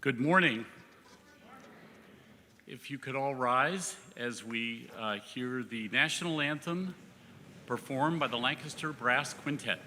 Good morning. If you could all rise as we hear the national anthem performed by the Lancaster Brass Quintet.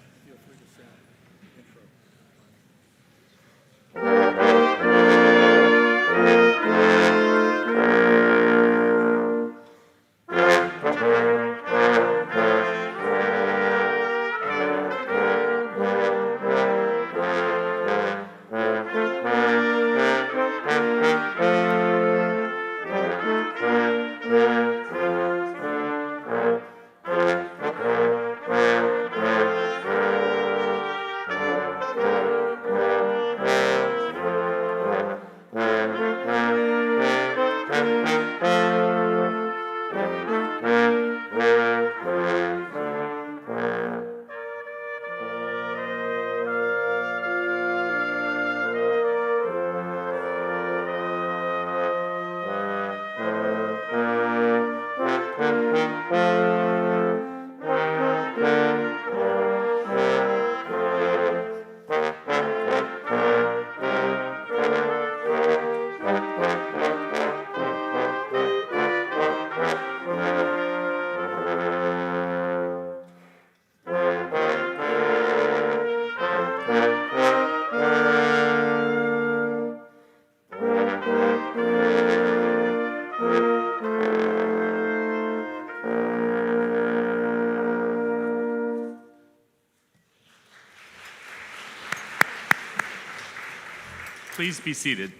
Please be seated.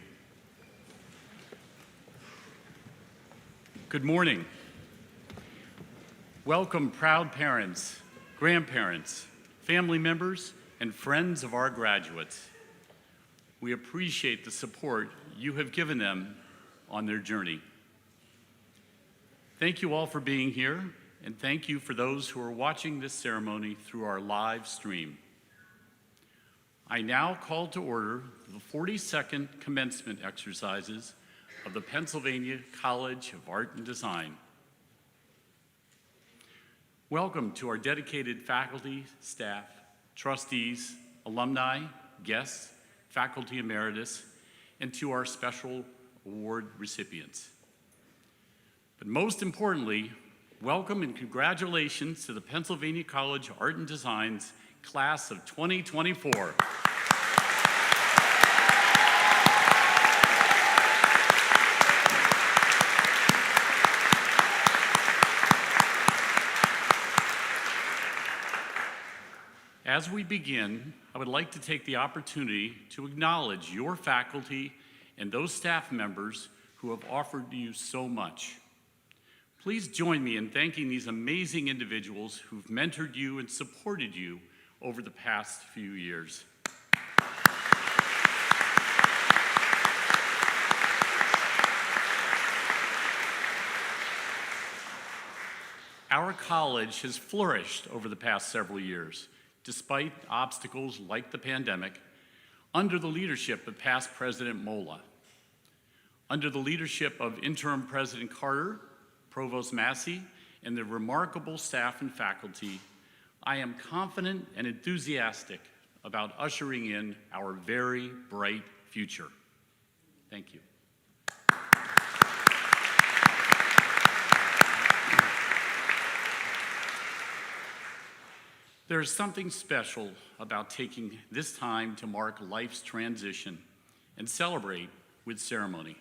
Good morning. Welcome, proud parents, grandparents, family members, and friends of our graduates. We appreciate the support you have given them on their journey. Thank you all for being here, and thank you for those who are watching this ceremony through our live stream. I now call to order the 42nd commencement exercises of the Pennsylvania College of Art and Design. Welcome to our dedicated faculty, staff, trustees, alumni, guests, faculty emeritus, and to our special award recipients. But most importantly, welcome and congratulations to the Pennsylvania College of Art and Design's class of 2024. As we begin, I would like to take the opportunity to acknowledge your faculty and those staff members who have offered you so much. Please join me in thanking these amazing individuals who've mentored you and supported you over the past few years. Our college has flourished over the past several years, despite obstacles like the pandemic, under the leadership of past President Mola. Under the leadership of Interim President Carter, Provost Massey, and the remarkable staff and faculty, I am confident and enthusiastic about ushering in our very bright future. Thank you. There is something special about taking this time to mark life's transition and celebrate with ceremony.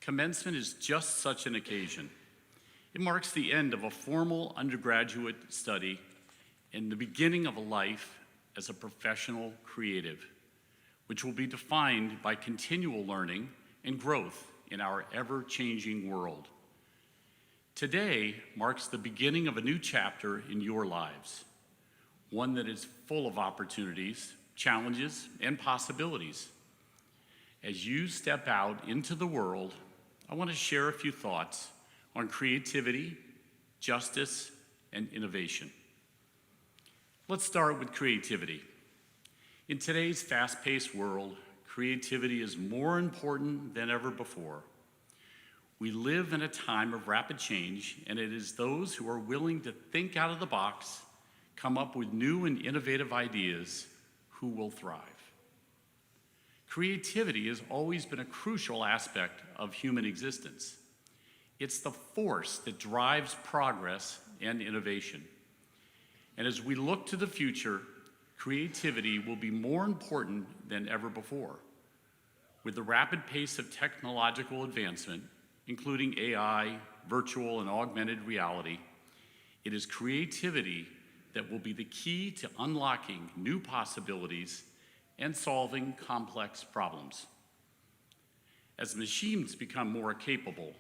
Commencement is just such an occasion. It marks the end of a formal undergraduate study and the beginning of a life as a professional creative, which will be defined by continual learning and growth in our ever-changing world. Today marks the beginning of a new chapter in your lives, one that is full of opportunities, challenges, and possibilities. As you step out into the world, I want to share a few thoughts on creativity, justice, and innovation. Let's start with creativity. In today's fast-paced world, creativity is more important than ever before. We live in a time of rapid change, and it is those who are willing to think out of the box, come up with new and innovative ideas, who will thrive. Creativity has always been a crucial aspect of human existence. It's the force that drives progress and innovation. And as we look to the future, creativity will be more important than ever before. With the rapid pace of technological advancement, including AI, virtual and augmented reality, it is creativity that will be the key to unlocking new possibilities and solving complex problems. As machines become more capable,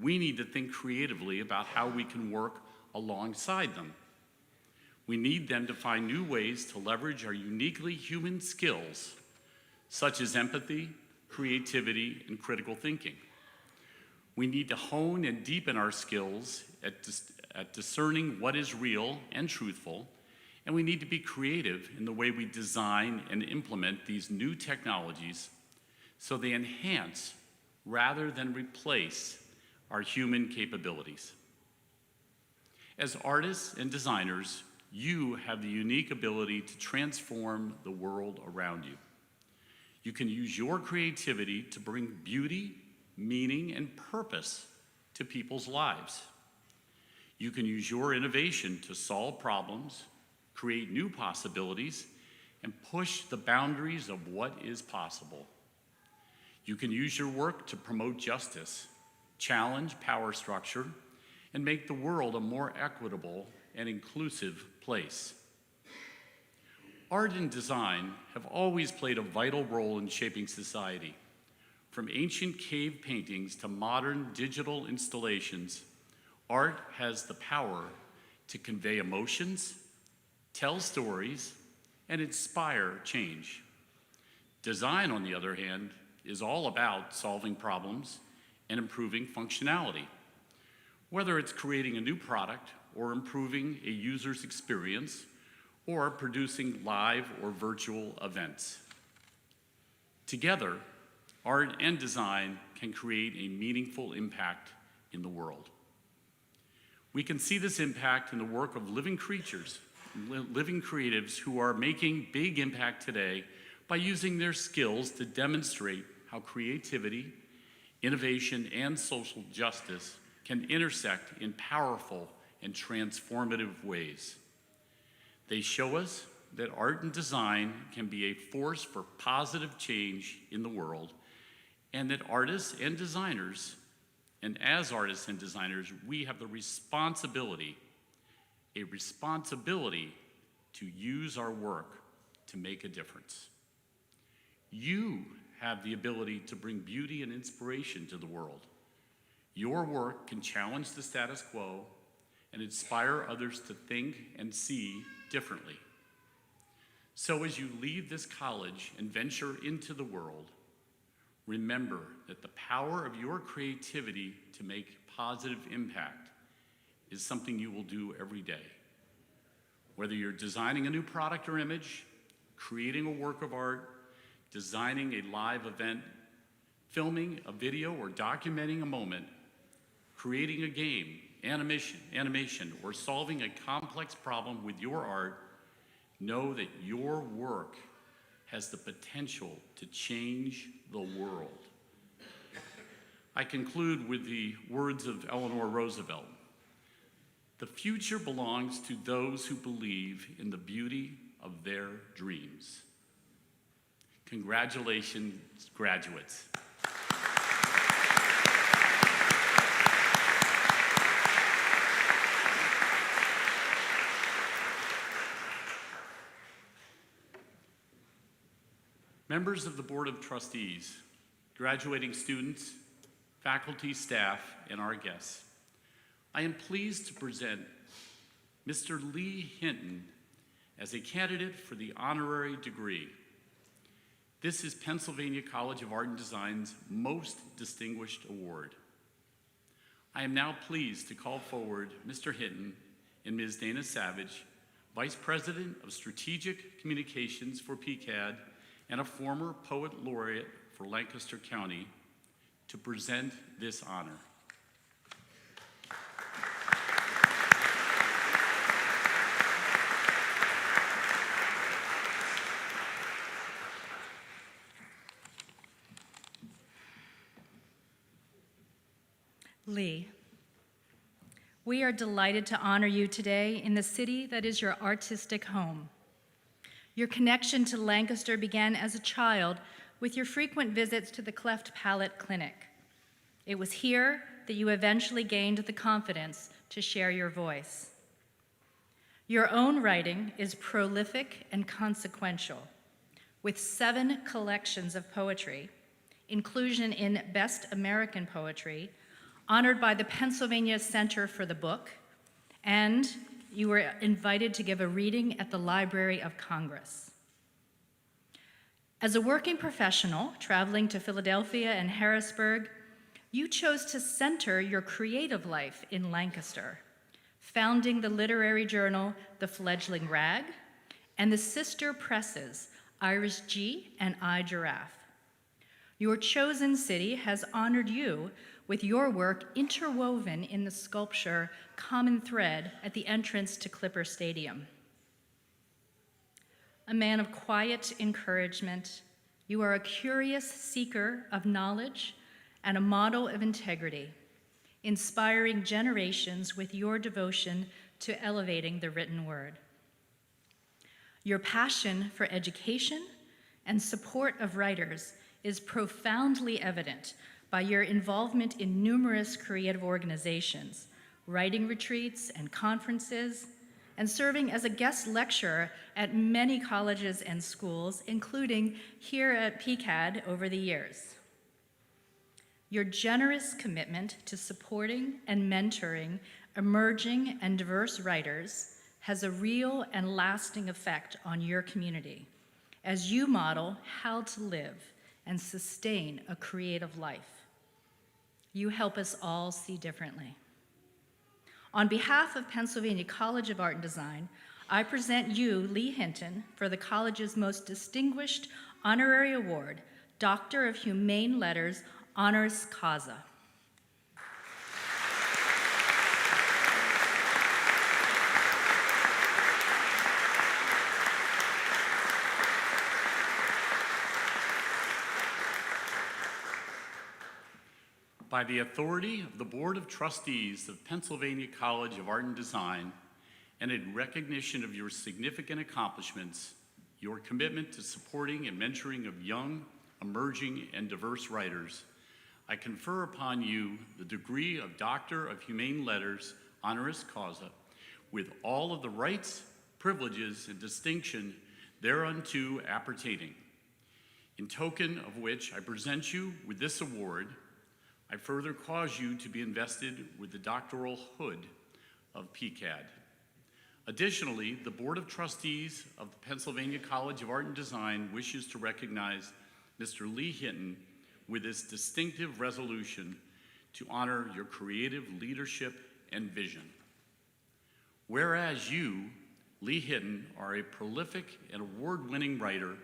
we need to think creatively about how we can work alongside them. We need them to find new ways to leverage our uniquely human skills, such as empathy, creativity, and critical thinking. We need to hone and deepen our skills at discerning what is real and truthful, and we need to be creative in the way we design and implement these new technologies so they enhance rather than replace our human capabilities. As artists and designers, you have the unique ability to transform the world around you. You can use your creativity to bring beauty, meaning, and purpose to people's lives. You can use your innovation to solve problems, create new possibilities, and push the boundaries of what is possible. You can use your work to promote justice, challenge power structure, and make the world a more equitable and inclusive place. Art and design have always played a vital role in shaping society. From ancient cave paintings to modern digital installations, art has the power to convey emotions, tell stories, and inspire change. Design, on the other hand, is all about solving problems and improving functionality. Whether it's creating a new product or improving a user's experience or producing live or virtual events. Together, art and design can create a meaningful impact in the world. We can see this impact in the work of living creatures, living creatives who are making big impact today by using their skills to demonstrate how creativity, innovation, and social justice can intersect in powerful and transformative ways. They show us that art and design can be a force for positive change in the world, and that artists and designers, and as artists and designers, we have the responsibility to use our work to make a difference. You have the ability to bring beauty and inspiration to the world. Your work can challenge the status quo and inspire others to think and see differently. So as you leave this college and venture into the world, remember that the power of your creativity to make positive impact is something you will do every day. Whether you're designing a new product or image, creating a work of art, designing a live event, filming a video or documenting a moment, creating a game, animation, or solving a complex problem with your art, know that your work has the potential to change the world. I conclude with the words of Eleanor Roosevelt. The future belongs to those who believe in the beauty of their dreams. Congratulations, graduates. Members of the Board of Trustees, graduating students, faculty, staff, and our guests, I am pleased to present Mr. Lee Hinton as a candidate for the honorary degree. This is Pennsylvania College of Art and Design's most distinguished award. I am now pleased to call forward Mr. Hinton and Ms. Dana Savage, Vice President of Strategic Communications for PCA&D and a former Poet Laureate for Lancaster County, to present this honor. Lee, we are delighted to honor you today in the city that is your artistic home. Your connection to Lancaster began as a child with your frequent visits to the Cleft Palate Clinic. It was here that you eventually gained the confidence to share your voice. Your own writing is prolific and consequential, with 7 collections of poetry, inclusion in Best American Poetry, honored by the Pennsylvania Center for the Book, and you were invited to give a reading at the Library of Congress. As a working professional traveling to Philadelphia and Harrisburg, you chose to center your creative life in Lancaster, founding the literary journal The Fledgling Rag and the sister presses Iris G and I Giraffe. Your chosen city has honored you with your work interwoven in the sculpture Common Thread at the entrance to Clipper Stadium. A man of quiet encouragement, you are a curious seeker of knowledge and a model of integrity, inspiring generations with your devotion to elevating the written word. Your passion for education and support of writers is profoundly evident by your involvement in numerous creative organizations, writing retreats and conferences, and serving as a guest lecturer at many colleges and schools, including here at PCA&D over the years. Your generous commitment to supporting and mentoring emerging and diverse writers has a real and lasting effect on your community as you model how to live and sustain a creative life. You help us all see differently. On behalf of Pennsylvania College of Art and Design, I present you, Lee Hinton, for the college's most distinguished honorary award, Doctor of Humane Letters, honoris causa. By the authority of the Board of Trustees of Pennsylvania College of Art and Design, and in recognition of your significant accomplishments, your commitment to supporting and mentoring of young, emerging, and diverse writers, I confer upon you the degree of Doctor of Humane Letters, honoris causa, with all of the rights, privileges, and distinction thereunto appertaining. In token of which I present you with this award, I further cause you to be invested with the doctoral hood of PCA&D. Additionally, the Board of Trustees of the Pennsylvania College of Art and Design wishes to recognize Mr. Lee Hinton with this distinctive resolution to honor your creative leadership and vision. Whereas you, Lee Hinton, are a prolific and award-winning writer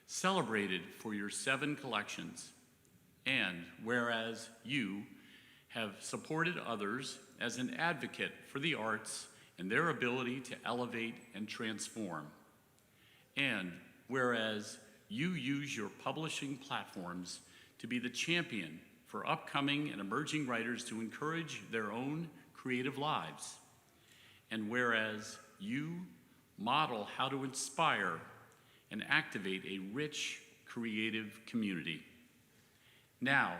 celebrated for your 7 collections, and whereas you have supported others as an advocate for the arts and their ability to elevate and transform, and whereas you use your publishing platforms to be the champion for upcoming and emerging writers to encourage their own creative lives, and whereas you model how to inspire and activate a rich creative community. Now,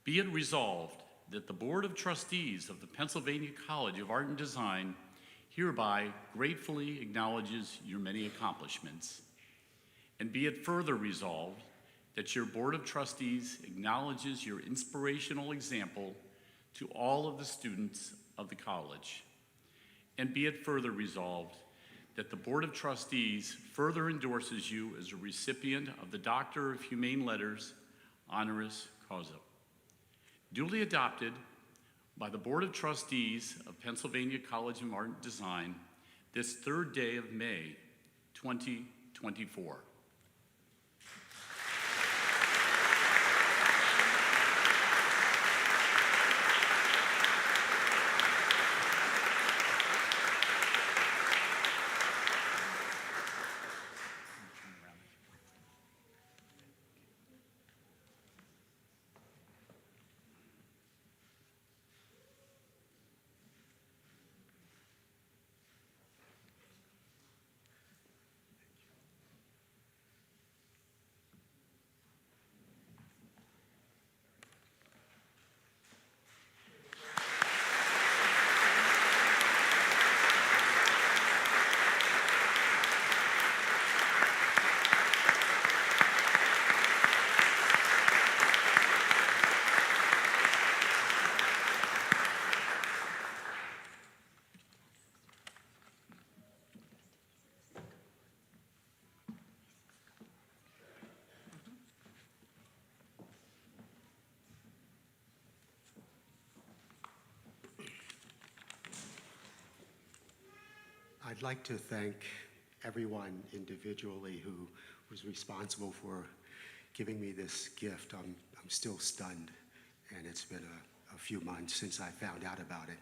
be it resolved that the Board of Trustees of the Pennsylvania College of Art and Design hereby gratefully acknowledges your many accomplishments. And be it further resolved that your Board of Trustees acknowledges your inspirational example to all of the students of the college. And be it further resolved that the Board of Trustees further endorses you as a recipient of the Doctor of Humane Letters, honoris causa. Duly adopted by the Board of Trustees of Pennsylvania College of Art and Design this 3rd day of May, 2024. I'd like to thank everyone individually who was responsible for giving me this gift. I'm still stunned, and it's been a few months since I found out about it.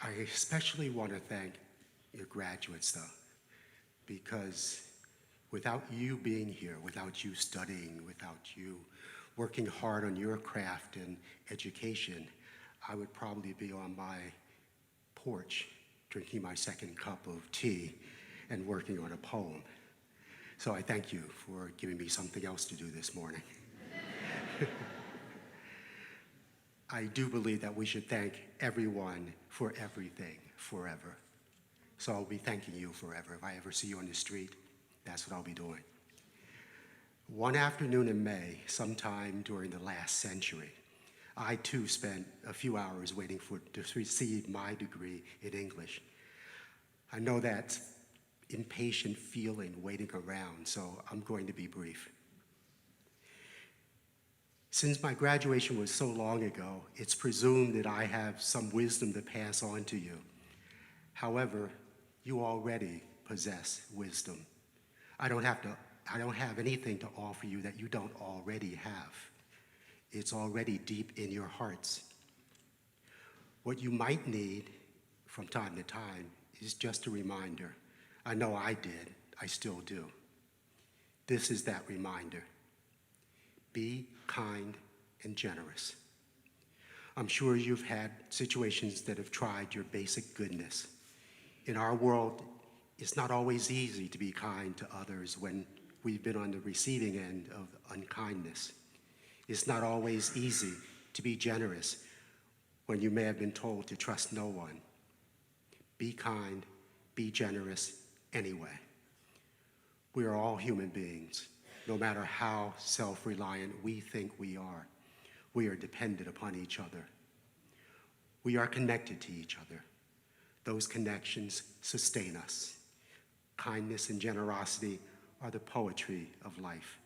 I especially want to thank your graduates, though, because without you being here, without you studying, without you working hard on your craft and education, I would probably be on my porch drinking my second cup of tea and working on a poem. So I thank you for giving me something else to do this morning. I do believe that we should thank everyone for everything forever. So I'll be thanking you forever. If I ever see you on the street, that's what I'll be doing. One afternoon in May, sometime during the last century, I too spent a few hours waiting to receive my degree in English. I know that impatient feeling waiting around, so I'm going to be brief. Since my graduation was so long ago, it's presumed that I have some wisdom to pass on to you. However, you already possess wisdom. I don't have anything to offer you that you don't already have. It's already deep in your hearts. What you might need from time to time is just a reminder. I know I did, I still do. This is that reminder. Be kind and generous. I'm sure you've had situations that have tried your basic goodness. In our world, it's not always easy to be kind to others when we've been on the receiving end of unkindness. It's not always easy to be generous when you may have been told to trust no one. Be kind, be generous anyway. We are all human beings. No matter how self-reliant we think we are dependent upon each other. We are connected to each other. Those connections sustain us. Kindness and generosity are the poetry of life,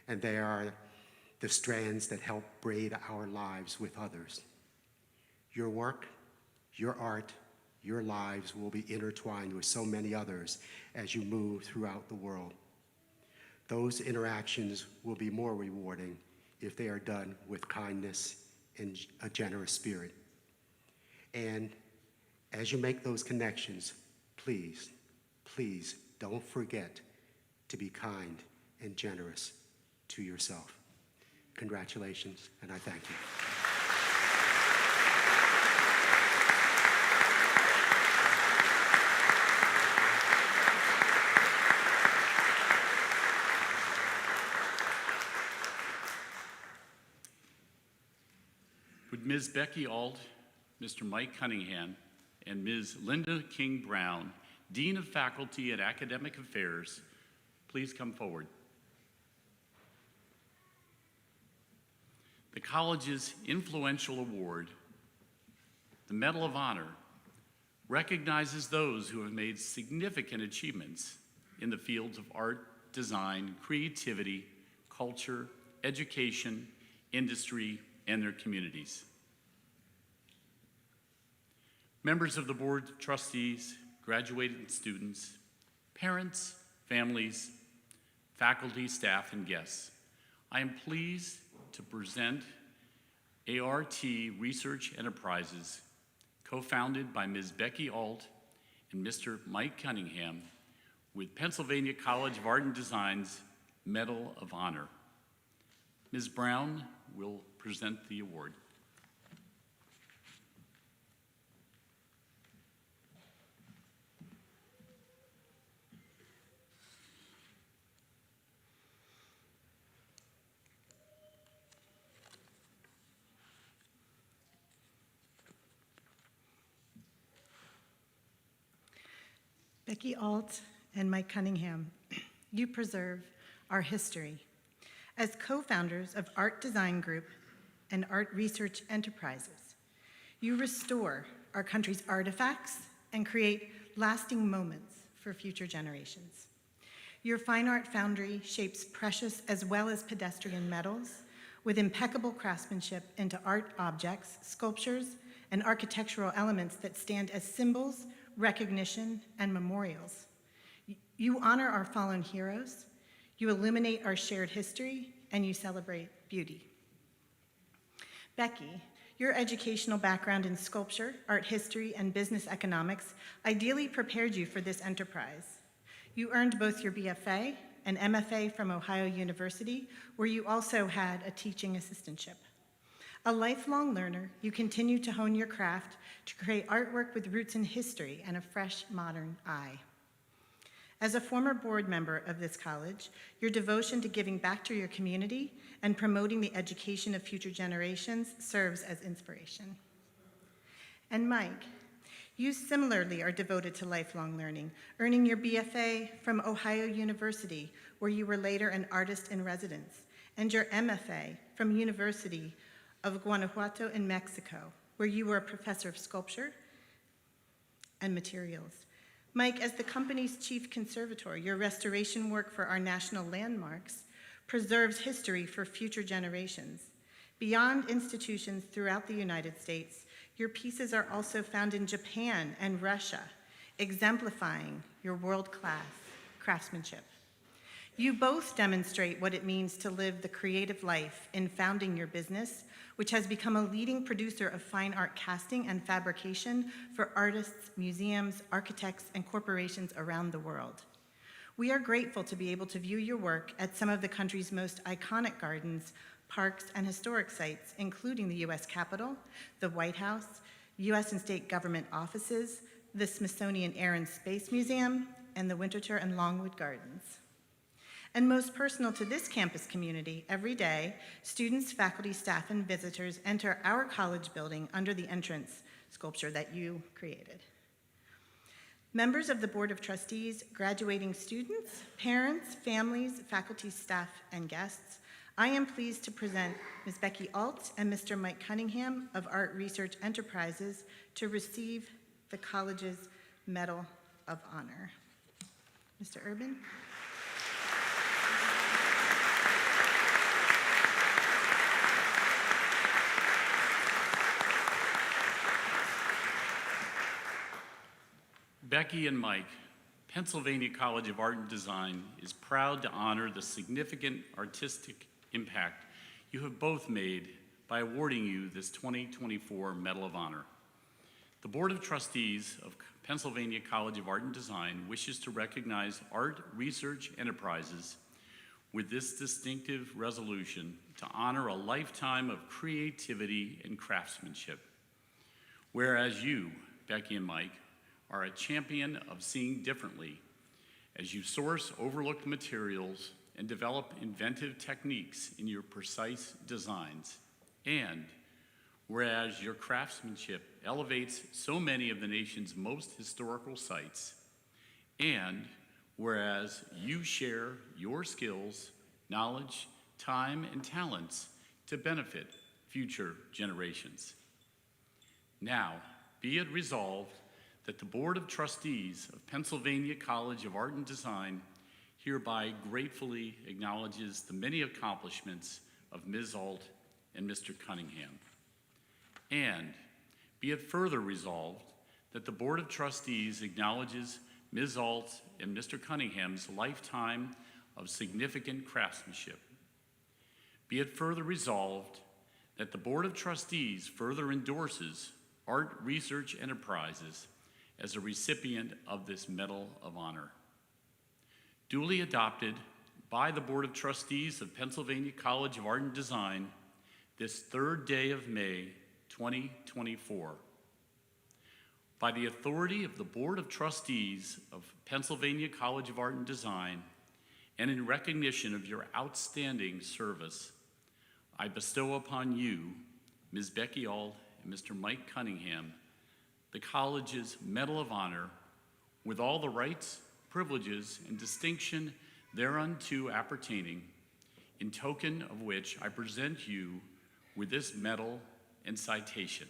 and they are the strands that help braid our lives with others. Your work, your art, your lives will be intertwined with so many others as you move throughout the world. Those interactions will be more rewarding if they are done with kindness and a generous spirit. And as you make those connections, please, please don't forget to be kind and generous to yourself. Congratulations, and I thank you. Would Ms. Becky Ault, Mr. Mike Cunningham, and Ms. Linda King Brown, Dean of Faculty and Academic Affairs, please come forward. The college's influential award, the Medal of Honor, recognizes those who have made significant achievements in the fields of art, design, creativity, culture, education, industry, and their communities. Members of the Board of Trustees, graduating students, parents, families, faculty, staff, and guests, I am pleased to present ART Research Enterprises, co-founded by Ms. Becky Ault and Mr. Mike Cunningham, with Pennsylvania College of Art and Design's Medal of Honor. Ms. Brown will present the award. Becky Ault and Mike Cunningham, you preserve our history. As co-founders of Art Design Group and Art Research Enterprises, you restore our country's artifacts and create lasting moments for future generations. Your fine art foundry shapes precious as well as pedestrian metals with impeccable craftsmanship into art objects, sculptures, and architectural elements that stand as symbols, recognition, and memorials. You honor our fallen heroes, you illuminate our shared history, and you celebrate beauty. Becky, your educational background in sculpture, art history, and business economics ideally prepared you for this enterprise. You earned both your BFA and MFA from Ohio University, where you also had a teaching assistantship. A lifelong learner, you continue to hone your craft to create artwork with roots in history and a fresh, modern eye. As a former board member of this college, your devotion to giving back to your community and promoting the education of future generations serves as inspiration. And Mike, you similarly are devoted to lifelong learning, earning your BFA from Ohio University, where you were later an artist in residence, and your MFA from University of Guanajuato in Mexico, where you were a professor of sculpture and materials. Mike, as the company's chief conservator, your restoration work for our national landmarks preserves history for future generations. Beyond institutions throughout the United States, your pieces are also found in Japan and Russia, exemplifying your world-class craftsmanship. You both demonstrate what it means to live the creative life in founding your business, which has become a leading producer of fine art casting and fabrication for artists, museums, architects, and corporations around the world. We are grateful to be able to view your work at some of the country's most iconic gardens, parks, and historic sites, including the U.S. Capitol, the White House, U.S. and state government offices, the Smithsonian Air and Space Museum, and the Winterthur and Longwood Gardens. And most personal to this campus community, every day, students, faculty, staff, and visitors enter our college building under the entrance sculpture that you created. Members of the Board of Trustees, graduating students, parents, families, faculty, staff, and guests, I am pleased to present Ms. Becky Alt and Mr. Mike Cunningham of Art Research Enterprises to receive the college's Medal of Honor. Mr. Urban? Becky and Mike, Pennsylvania College of Art and Design is proud to honor the significant artistic impact you have both made by awarding you this 2024 Medal of Honor. The Board of Trustees of Pennsylvania College of Art and Design wishes to recognize Art Research Enterprises with this distinctive resolution to honor a lifetime of creativity and craftsmanship. Whereas you, Becky and Mike, are a champion of seeing differently as you source overlooked materials and develop inventive techniques in your precise designs. And whereas your craftsmanship elevates so many of the nation's most historical sites, and whereas you share your skills, knowledge, time, and talents to benefit future generations. Now, be it resolved that the Board of Trustees of Pennsylvania College of Art and Design hereby gratefully acknowledges the many accomplishments of Ms. Alt and Mr. Cunningham. And be it further resolved that the Board of Trustees acknowledges Ms. Alt and Mr. Cunningham's lifetime of significant craftsmanship. Be it further resolved that the Board of Trustees further endorses Art Research Enterprises as a recipient of this Medal of Honor. Duly adopted by the Board of Trustees of Pennsylvania College of Art and Design this 3rd day of May, 2024. By the authority of the Board of Trustees of Pennsylvania College of Art and Design, and in recognition of your outstanding service, I bestow upon you, Ms. Becky Alt and Mr. Mike Cunningham, the college's Medal of Honor with all the rights, privileges, and distinction thereunto appertaining, in token of which I present you with this medal and citation.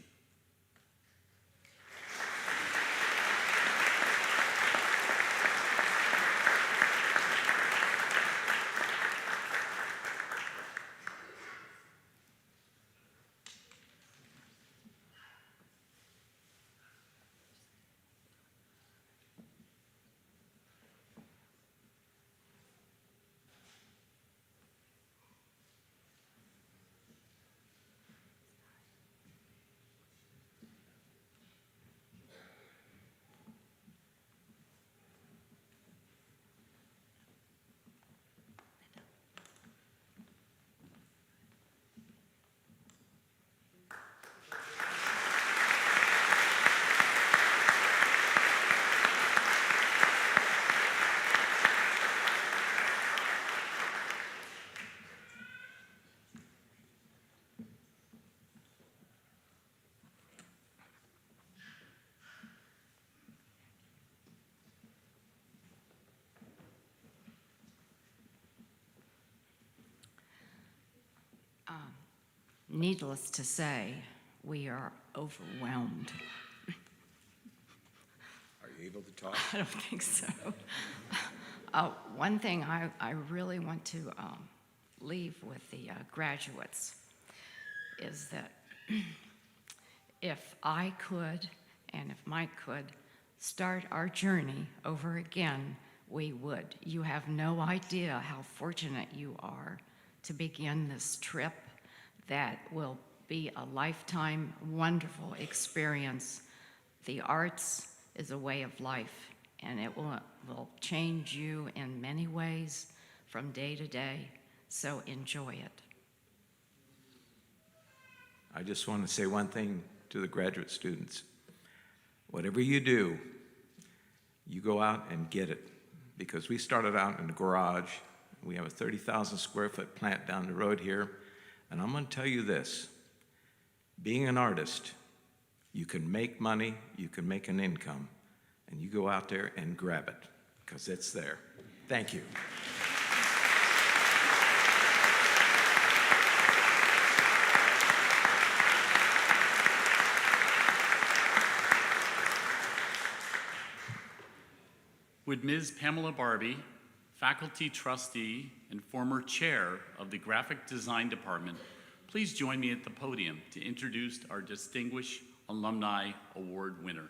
needless to say, we are overwhelmed. Are you able to talk? I don't think so. One thing I really want to leave with the graduates is that if I could, and if Mike could, start our journey over again, we would. You have no idea how fortunate you are to begin this trip that will be a lifetime wonderful experience. The arts is a way of life, and it will change you in many ways from day to day, so enjoy it. I just want to say one thing to the graduate students. Whatever you do, you go out and get it. Because we started out in the garage. We have a 30,000 square foot plant down the road here. And I'm going to tell you this. Being an artist, you can make money, you can make an income, and you go out there and grab it, because it's there. Thank you. Would Ms. Pamela Barbie, faculty trustee and former chair of the Graphic Design Department, please join me at the podium to introduce our Distinguished Alumni Award winner.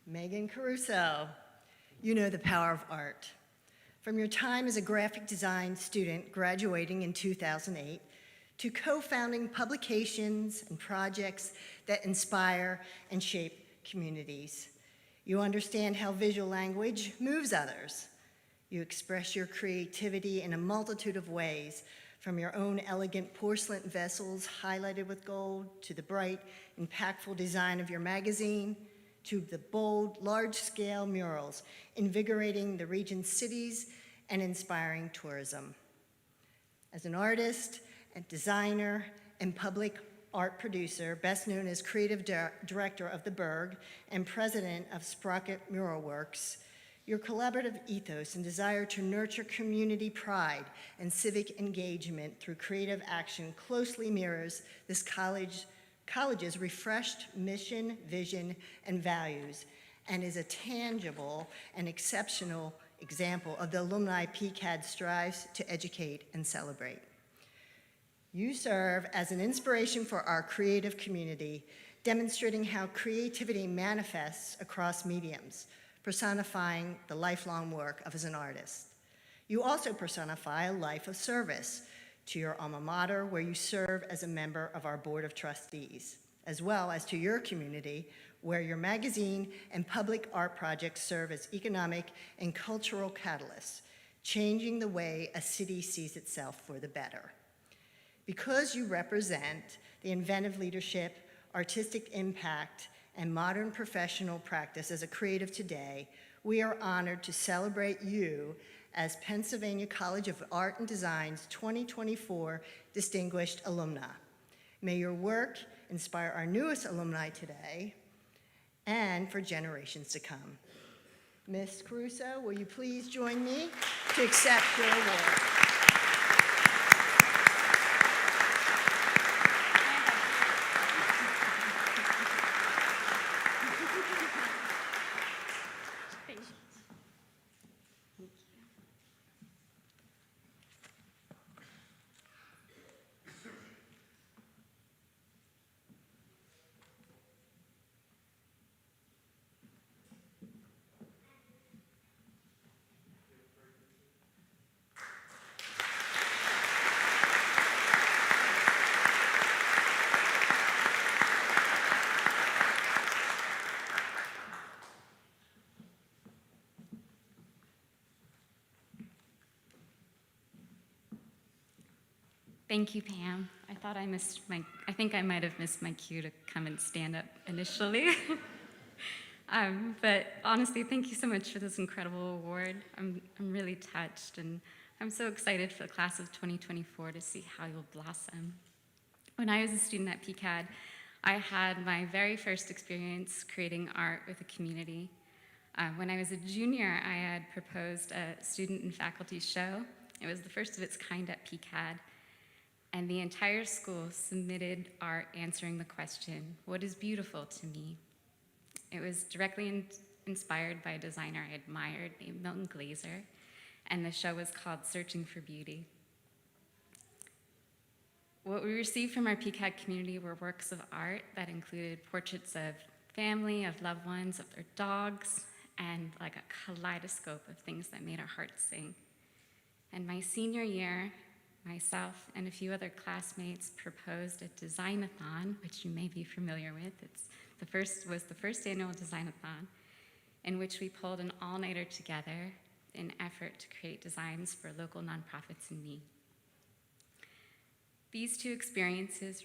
Megan Caruso, you know the power of art. From your time as a graphic design student graduating in 2008, to co-founding publications and projects that inspire and shape communities. You understand how visual language moves others. You express your creativity in a multitude of ways, from your own elegant porcelain vessels highlighted with gold, to the bright, impactful design of your magazine, to the bold, large-scale murals invigorating the region's cities and inspiring tourism. As an artist, and designer and public art producer, best known as creative director of the Berg and president of Sprocket Mural Works, your collaborative ethos and desire to nurture community pride and civic engagement through creative action closely mirrors this college's refreshed mission, vision, and values, and is a tangible and exceptional example of the alumni PCA&D strives to educate and celebrate. You serve as an inspiration for our creative community, demonstrating how creativity manifests across mediums, personifying the lifelong work of as an artist. You also personify a life of service to your alma mater, where you serve as a member of our Board of Trustees, as well as to your community, where your magazine and public art projects serve as economic and cultural catalysts, changing the way a city sees itself for the better. Because you represent the inventive leadership, artistic impact, and modern professional practice as a creative today, we are honored to celebrate you as Pennsylvania College of Art and Design's 2024 Distinguished Alumna. May your work inspire our newest alumni today and for generations to come. Ms. Caruso, will you please join me to accept your award? Thank you, Pam. I think I might have missed my cue to come and stand up initially. But honestly, thank you so much for this incredible award. I'm really touched, and I'm so excited for the class of 2024 to see how you'll blossom. When I was a student at PCA&D, I had my very first experience creating art with a community. When I was a junior, I had proposed a student and faculty show. It was the first of its kind at PCA&D, and the entire school submitted art answering the question, "What is beautiful to me?" It was directly inspired by a designer I admired named Milton Glaser, and the show was called Searching for Beauty. What we received from our PCAD community were works of art that included portraits of family, of loved ones, of their dogs, and like a kaleidoscope of things that made our hearts sing. And my senior year, myself and a few other classmates proposed a design-a-thon, which you may be familiar with. Was the first annual design-a-thon, in which we pulled an all-nighter together in effort to create designs for local nonprofits in need. These two experiences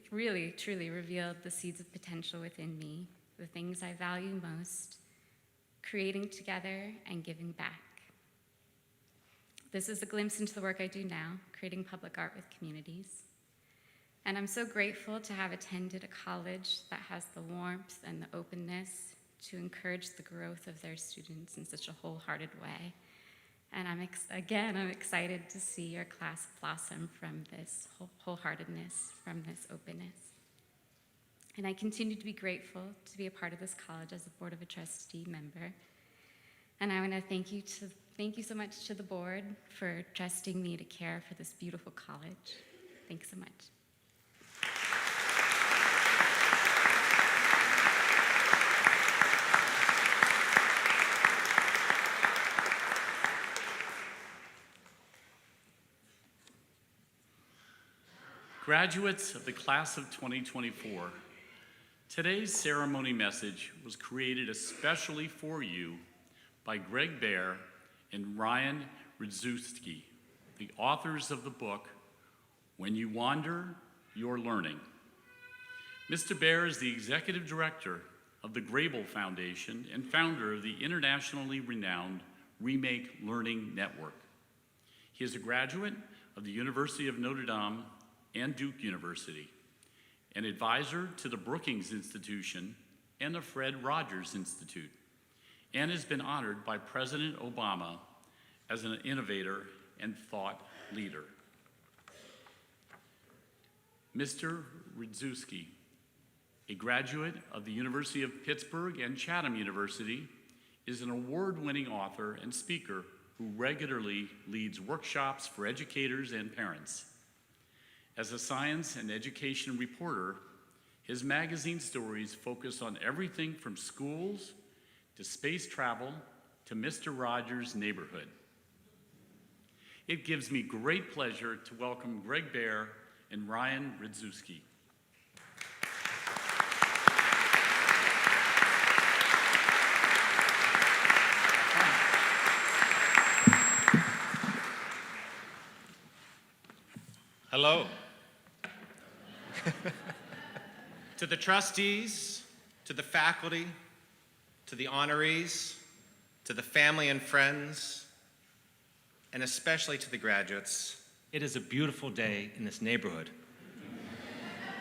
really, truly revealed the seeds of potential within me, the things I value most, creating together and giving back. This is a glimpse into the work I do now, creating public art with communities. And I'm so grateful to have attended a college that has the warmth and the openness to encourage the growth of their students in such a wholehearted way. And I'm excited to see your class blossom from this wholeheartedness, from this openness. And I continue to be grateful to be a part of this college as a Board of a Trustee member. And I want to thank you so much to the board for trusting me to care for this beautiful college. Thanks so much. Graduates of the class of 2024, today's ceremony message was created especially for you by Greg Baer and Ryan Radzewski, the authors of the book, When You Wander, You're Learning. Mr. Baer is the executive director of the Grable Foundation and founder of the internationally renowned Remake Learning Network. He is a graduate of the University of Notre Dame and Duke University, an advisor to the Brookings Institution and the Fred Rogers Institute, and has been honored by President Obama as an innovator and thought leader. Mr. Radzewski, a graduate of the University of Pittsburgh and Chatham University, is an award-winning author and speaker who regularly leads workshops for educators and parents. As a science and education reporter, his magazine stories focus on everything from schools to space travel to Mr. Rogers' neighborhood. It gives me great pleasure to welcome Greg Baer and Ryan Radzewski. Hello. To the trustees, to the faculty, to the honorees, to the family and friends, and especially to the graduates, it is a beautiful day in this neighborhood.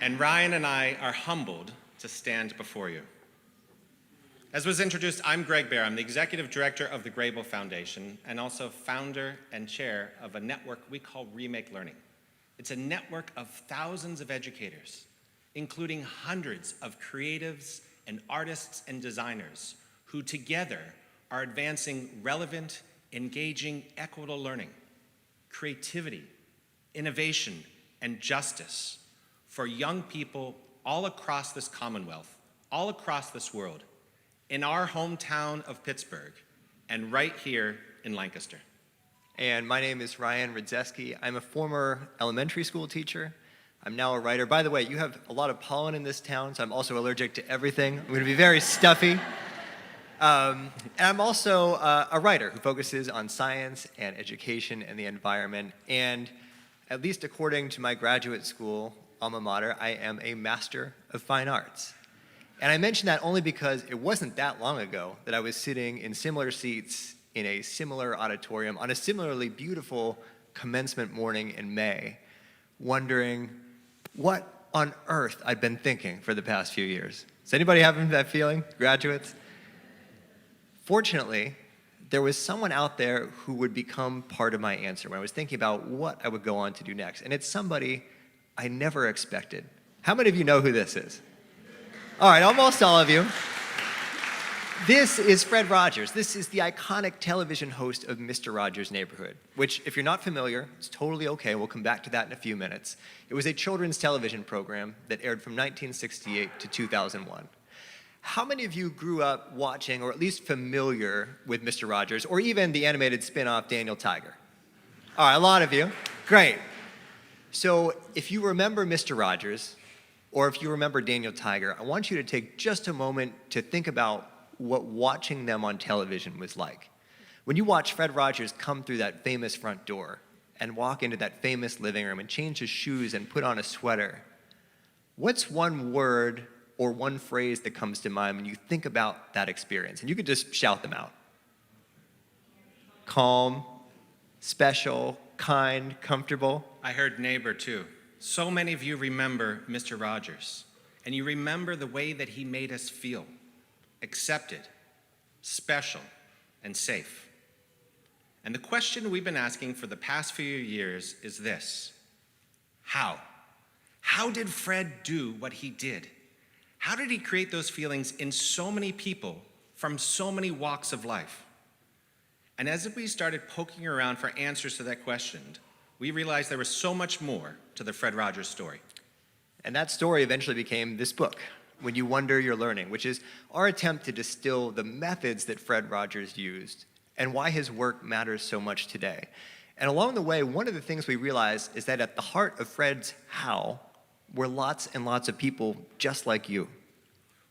And Ryan and I are humbled to stand before you. As was introduced, I'm Greg Baer. I'm the executive director of the Grable Foundation and also founder and chair of a network we call Remake Learning. It's a network of thousands of educators, including hundreds of creatives and artists and designers who together are advancing relevant, engaging, equitable learning, creativity, innovation, and justice for young people all across this Commonwealth, all across this world, in our hometown of Pittsburgh, and right here in Lancaster. And my name is Ryan Radzewski. I'm a former elementary school teacher. I'm now a writer. By the way, you have a lot of pollen in this town, so I'm also allergic to everything. I'm going to be very stuffy. And I'm also a writer who focuses on science and education and the environment. And at least according to my graduate school alma mater, I am a Master of Fine Arts. And I mention that only because it wasn't that long ago that I was sitting in similar seats in a similar auditorium on a similarly beautiful commencement morning in May, wondering what on earth I'd been thinking for the past few years. Does anybody have that feeling, graduates? Fortunately, there was someone out there who would become part of my answer when I was thinking about what I would go on to do next. And it's somebody I never expected. How many of you know who this is? All right, almost all of you. This is Fred Rogers. This is the iconic television host of Mr. Rogers' Neighborhood, which, if you're not familiar, it's totally okay. We'll come back to that in a few minutes. It was a children's television program that aired from 1968 to 2001. How many of you grew up watching, or at least familiar with Mr. Rogers, or even the animated spin-off Daniel Tiger? All right, a lot of you. Great. So if you remember Mr. Rogers, or if you remember Daniel Tiger, I want you to take just a moment to think about what watching them on television was like. When you watch Fred Rogers come through that famous front door and walk into that famous living room and change his shoes and put on a sweater, what's one word or one phrase that comes to mind when you think about that experience? And you could just shout them out. Calm, special, kind, comfortable. I heard neighbor too. So many of you remember Mr. Rogers, and you remember the way that he made us feel accepted, special, and safe. And the question we've been asking for the past few years is this: how? How did Fred do what he did? How did he create those feelings in so many people from so many walks of life? And as we started poking around for answers to that question, we realized there was so much more to the Fred Rogers story. And that story eventually became this book, When You Wonder, You're Learning, which is our attempt to distill the methods that Fred Rogers used and why his work matters so much today. And along the way, one of the things we realized is that at the heart of Fred's how were lots and lots of people just like you.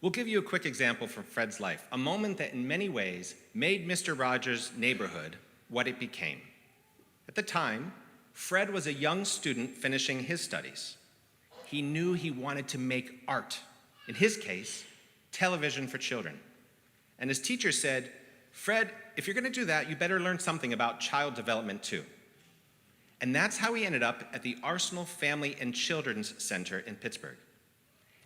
We'll give you a quick example from Fred's life, a moment that in many ways made Mr. Rogers' neighborhood what it became. At the time, Fred was a young student finishing his studies. He knew he wanted to make art. In his case, television for children. And his teacher said, "Fred, if you're going to do that, you better learn something about child development too." And that's how he ended up at the Arsenal Family and Children's Center in Pittsburgh.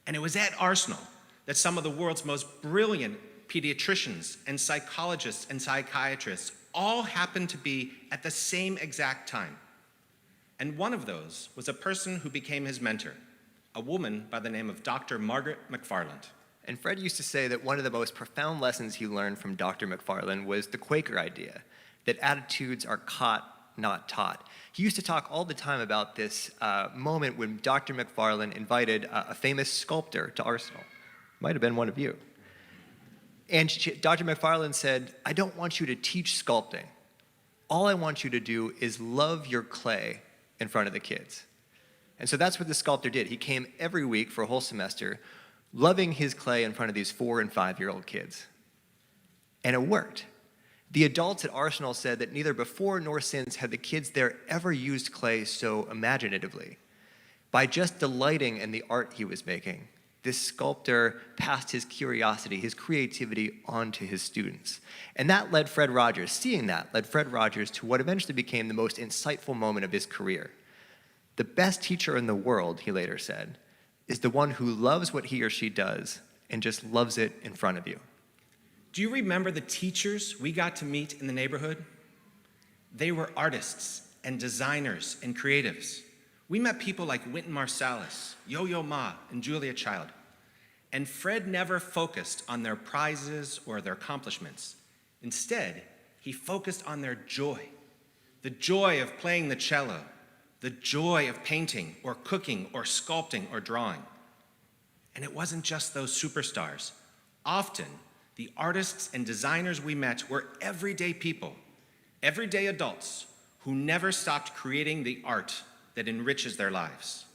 And it was at Arsenal that some of the world's most brilliant pediatricians and psychologists and psychiatrists all happened to be at the same exact time. And one of those was a person who became his mentor, a woman by the name of Dr. Margaret McFarland. And Fred used to say that one of the most profound lessons he learned from Dr. McFarland was the Quaker idea, that attitudes are caught, not taught. He used to talk all the time about this moment when Dr. McFarland invited a famous sculptor to Arsenal. Might have been one of you. And Dr. McFarland said, "I don't want you to teach sculpting. All I want you to do is love your clay in front of the kids." And so that's what the sculptor did. He came every week for a whole semester, loving his clay in front of these 4- and 5-year-old kids. And it worked. The adults at Arsenal said that neither before nor since had the kids there ever used clay so imaginatively. By just delighting in the art he was making, this sculptor passed his curiosity, his creativity onto his students. And that led Fred Rogers, seeing that, led Fred Rogers to what eventually became the most insightful moment of his career. The best teacher in the world, he later said, is the one who loves what he or she does and just loves it in front of you. Do you remember the teachers we got to meet in the neighborhood? They were artists and designers and creatives. We met people like Wynton Marsalis, Yo-Yo Ma, and Julia Child. And Fred never focused on their prizes or their accomplishments. Instead, he focused on their joy. The joy of playing the cello, the joy of painting or cooking or sculpting or drawing. And it wasn't just those superstars. Often, the artists and designers we met were everyday people, everyday adults who never stopped creating the art that enriches their lives.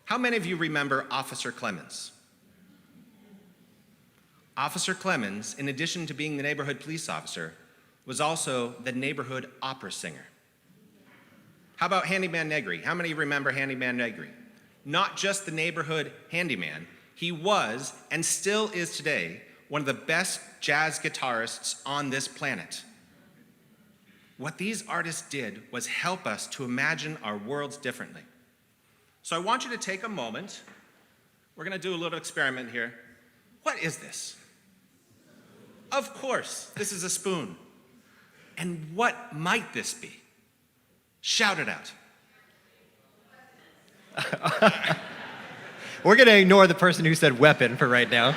How many of you remember Officer Clemens? Officer Clemens, in addition to being the neighborhood police officer, was also the neighborhood opera singer. How about Handyman Negri? How many remember Handyman Negri? Not just the neighborhood handyman, he was, and still is today, one of the best jazz guitarists on this planet. What these artists did was help us to imagine our worlds differently. So I want you to take a moment. We're going to do a little experiment here. What is this? Of course, this is a spoon. And what might this be? Shout it out. We're going to ignore the person who said weapon for right now.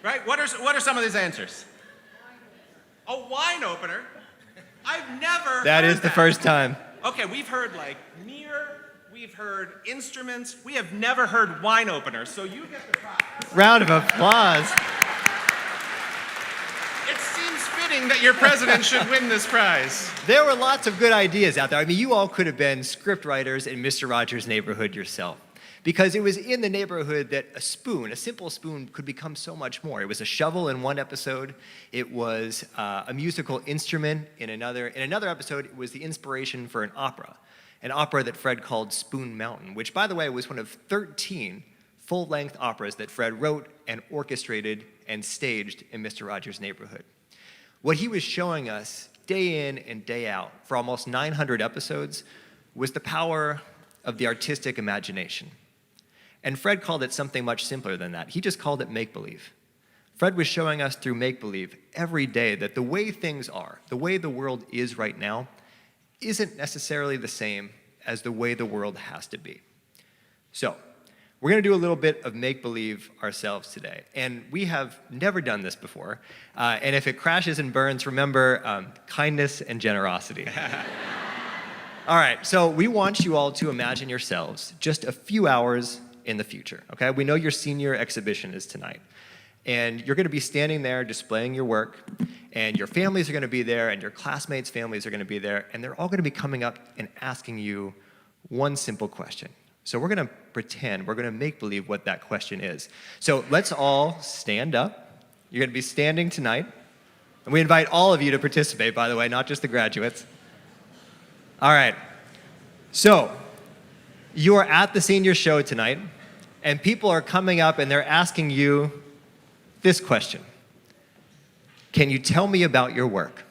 Right? What are some of these answers? A wine opener? I've never That heard is the first time. Okay, we've heard like mirror, we've heard instruments, we have never heard wine opener, so you get the prize. Round of applause. It seems fitting that your president should win this prize. There were lots of good ideas out there. I mean, you all could have been script writers in Mr. Rogers' Neighborhood yourself. Because it was in the neighborhood that a spoon, a simple spoon, could become so much more. It was a shovel in one episode. It was a musical instrument in another. In another episode, it was the inspiration for an opera that Fred called Spoon Mountain, which, by the way, was one of 13 full-length operas that Fred wrote and orchestrated and staged in Mr. Rogers' Neighborhood. What he was showing us day in and day out for almost 900 episodes was the power of the artistic imagination. And Fred called it something much simpler than that. He just called it make-believe. Fred was showing us through make-believe every day that the way things are, the way the world is right now, isn't necessarily the same as the way the world has to be. So, we're going to do a little bit of make-believe ourselves today. And we have never done this before. And if it crashes and burns, remember kindness and generosity. All right, so we want you all to imagine yourselves just a few hours in the future, okay? We know your senior exhibition is tonight. And you're gonna be standing there displaying your work, and your families are gonna be there, and your classmates' families are gonna be there, and they're all gonna be coming up and asking you one simple question. So we're gonna pretend, we're gonna make believe what that question is. So let's all stand up. You're gonna be standing tonight. And we invite all of you to participate, by the way, not just the graduates. All right, so you are at the senior show tonight, and people are coming up and they're asking you this question. Can you tell me about your work?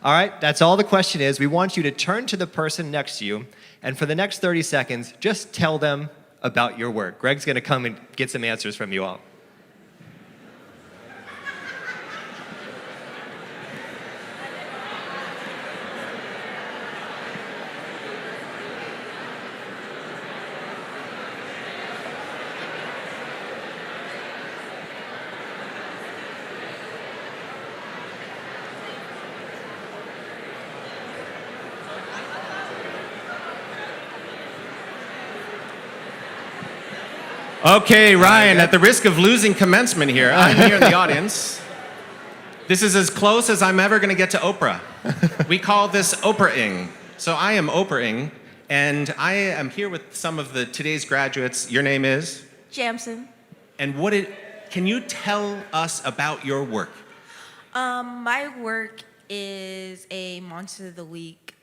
All right, that's all the question is. We want you to turn to the person next to you, and for the next 30 seconds, just tell them about your work. Greg's gonna come and get some answers from you all. Okay, Ryan, at the risk of losing commencement here, I'm here in the audience. This is as close as I'm ever going to get to Oprah. We call this Oprah-ing. So I am Oprah-ing, and I am here with some of today's graduates. Your name is? Jamson. And can you tell us about your work? My work is a Monster of the Week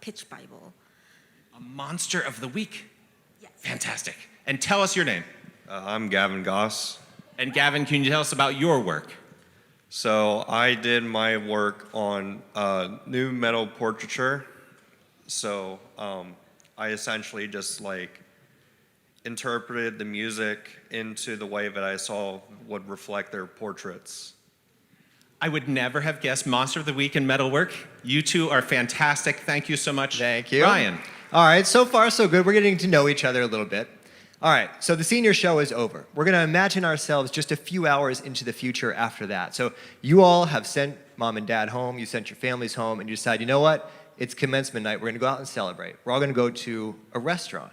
pitch Bible. A Monster of the Week? Yes. Fantastic. And tell us your name. I'm Gavin Goss. And Gavin, can you tell us about your work? So I did my work on new metal portraiture. So I essentially just interpreted the music into the way that I saw would reflect their portraits. I would never have guessed Monster of the Week and metalwork. You two are fantastic. Thank you so much. Thank you. Ryan. All right, so far so good. We're getting to know each other a little bit. All right, so the senior show is over. We're gonna imagine ourselves just a few hours into the future after that. So you all have sent mom and dad home, you sent your families home, and you decide, you know what? It's commencement night, we're gonna go out and celebrate. We're all gonna go to a restaurant.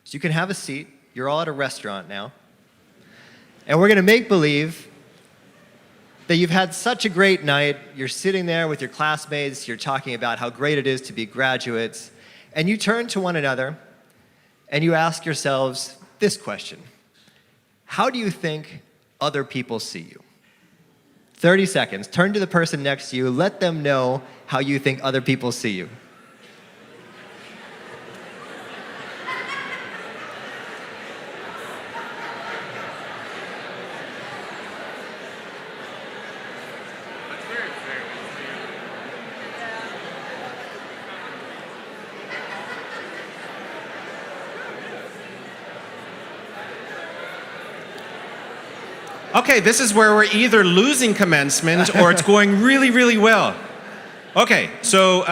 So you can have a seat, you're all at a restaurant now. And we're gonna make believe that you've had such a great night, you're sitting there with your classmates, you're talking about how great it is to be graduates, and you turn to one another and you ask yourselves this question: how do you think other people see you? 30 seconds. Turn to the person next to you. Let them know how you think other people see you. Okay, this is where we're either losing commencement or it's going really, really well. Okay, so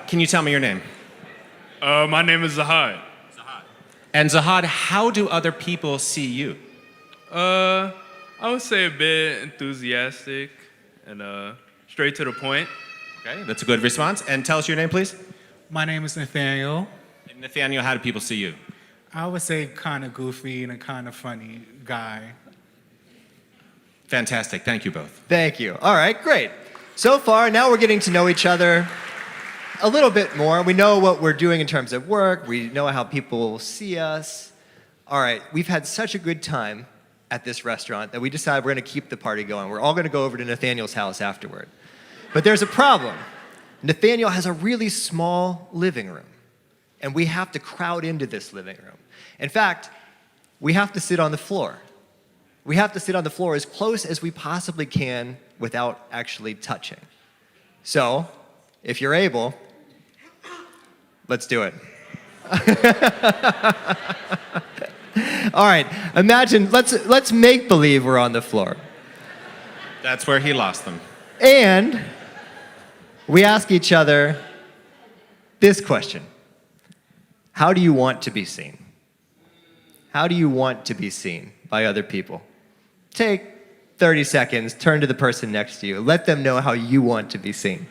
can you tell me your name? My name is Zahad. And Zahad, how do other people see you? I would say a bit enthusiastic and straight to the point. Okay, that's a good response. And tell us your name, please. My name is Nathaniel. And Nathaniel, how do people see you? I would say kind of goofy and a kind of funny guy. Fantastic. Thank you both. Thank you. All right, great. So far, now we're getting to know each other a little bit more. We know what we're doing in terms of work. We know how people see us. All right, we've had such a good time at this restaurant that we decided we're going to keep the party going. We're all going to go over to Nathaniel's house afterward. But there's a problem. Nathaniel has a really small living room, and we have to crowd into this living room. In fact, we have to sit on the floor. We have to sit on the floor as close as we possibly can without actually touching. So, if you're able, let's do it. All right, imagine, let's make believe we're on the floor. That's where he lost them. And we ask each other this question. How do you want to be seen? How do you want to be seen by other people? Take 30 seconds, turn to the person next to you. Let them know how you want to be seen.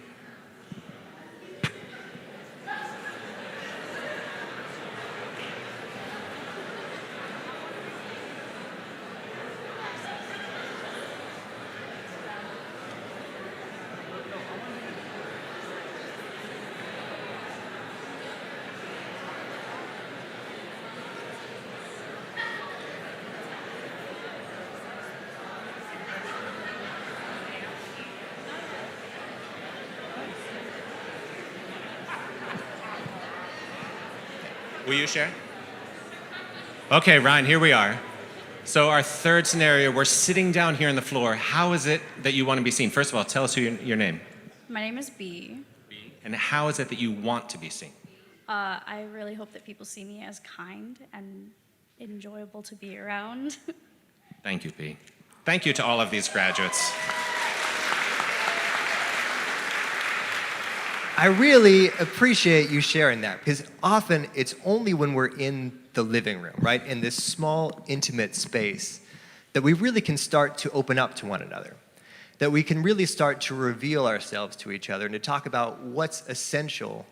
Will you share? Okay, Ryan, here we are. So our third scenario, we're sitting down here on the floor. How is it that you want to be seen? First of all, tell us your name. My name is B. And how is it that you want to be seen? I really hope that people see me as kind and enjoyable to be around. Thank you, B. Thank you to all of these graduates. I really appreciate you sharing that, because often it's only when we're in the living room, right, in this small, intimate space, that we really can start to open up to one another, that we can really start to reveal ourselves to each other and to talk about what's essential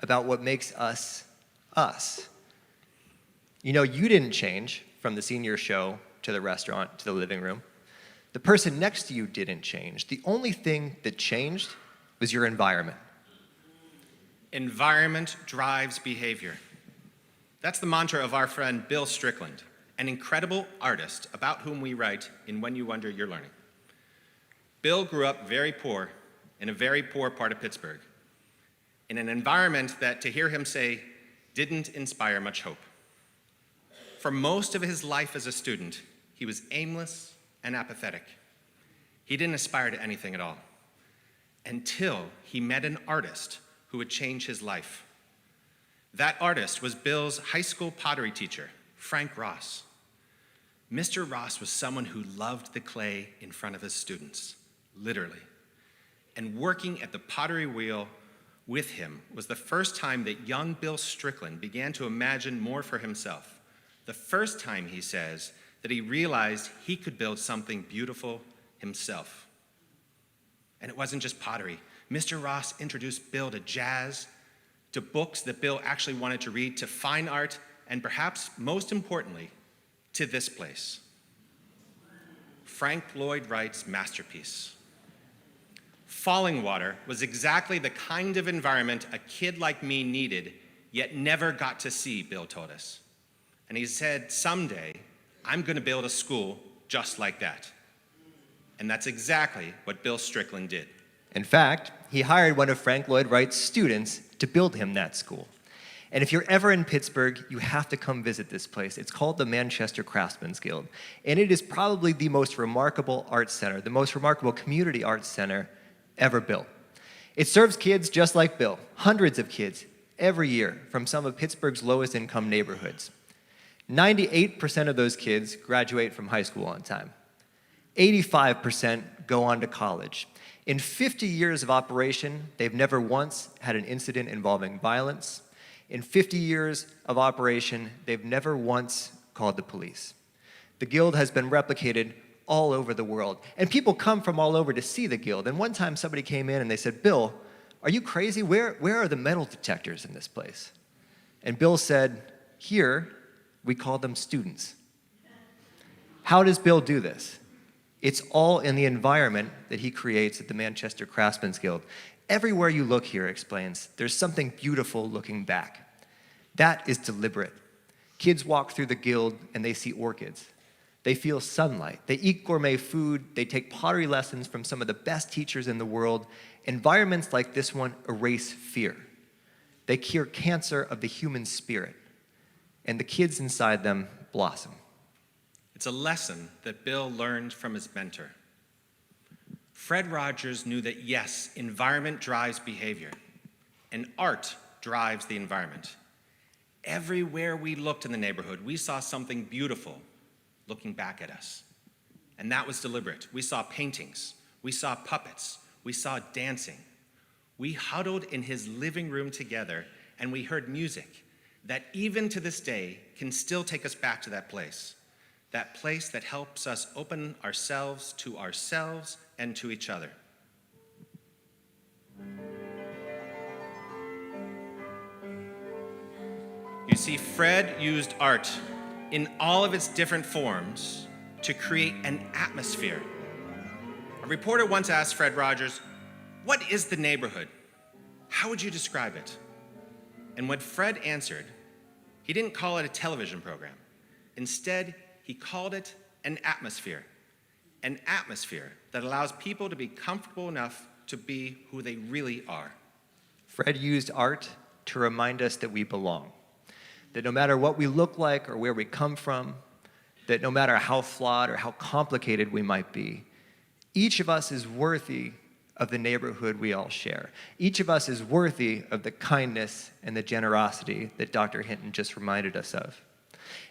about what makes us us. You know, you didn't change from the senior show to the restaurant to the living room. The person next to you didn't change. The only thing that changed was your environment. Environment drives behavior. That's the mantra of our friend Bill Strickland, an incredible artist about whom we write in When You Wonder You're Learning. Bill grew up very poor in a very poor part of Pittsburgh, in an environment that, to hear him say, didn't inspire much hope. For most of his life as a student, he was aimless and apathetic. He didn't aspire to anything at all, until he met an artist who would change his life. That artist was Bill's high school pottery teacher, Frank Ross. Mr. Ross was someone who loved the clay in front of his students, literally. And working at the pottery wheel with him was the first time that young Bill Strickland began to imagine more for himself. The first time, he says, that he realized he could build something beautiful himself. And it wasn't just pottery. Mr. Ross introduced Bill to jazz, to books that Bill actually wanted to read, to fine art, and perhaps most importantly, to this place. Frank Lloyd Wright's masterpiece. Falling Water was exactly the kind of environment a kid like me needed, yet never got to see, Bill told us. And he said, someday, I'm going to build a school just like that. And that's exactly what Bill Strickland did. In fact, he hired one of Frank Lloyd Wright's students to build him that school. And if you're ever in Pittsburgh, you have to come visit this place. It's called the Manchester Craftsmen's Guild. And it is probably the most remarkable arts center, the most remarkable community arts center ever built. It serves kids just like Bill, hundreds of kids every year from some of Pittsburgh's lowest income neighborhoods. 98% of those kids graduate from high school on time. 85% go on to college. In 50 years of operation, they've never once had an incident involving violence. In 50 years of operation, they've never once called the police. The Guild has been replicated all over the world, and people come from all over to see the Guild. And one time somebody came in and they said, "Bill, are you crazy? Where are the metal detectors in this place?" And Bill said, "Here, we call them students." How does Bill do this? It's all in the environment that he creates at the Manchester Craftsmen's Guild. Everywhere you look here, explains, there's something beautiful looking back. That is deliberate. Kids walk through the Guild and they see orchids. They feel sunlight. They eat gourmet food. They take pottery lessons from some of the best teachers in the world. Environments like this one erase fear. They cure cancer of the human spirit. And the kids inside them blossom. It's a lesson that Bill learned from his mentor. Fred Rogers knew that yes, environment drives behavior, and art drives the environment. Everywhere we looked in the neighborhood, we saw something beautiful looking back at us. And that was deliberate. We saw paintings, we saw puppets, we saw dancing. We huddled in his living room together and we heard music that even to this day can still take us back to that place that helps us open ourselves and to each other. You see, Fred used art in all of its different forms to create an atmosphere. A reporter once asked Fred Rogers, "What is the neighborhood? How would you describe it?" And when Fred answered, he didn't call it a television program. Instead, he called it an atmosphere that allows people to be comfortable enough to be who they really are. Fred used art to remind us that we belong, that no matter what we look like or where we come from, that no matter how flawed or how complicated we might be, each of us is worthy of the neighborhood we all share. Each of us is worthy of the kindness and the generosity that Dr. Hinton just reminded us of.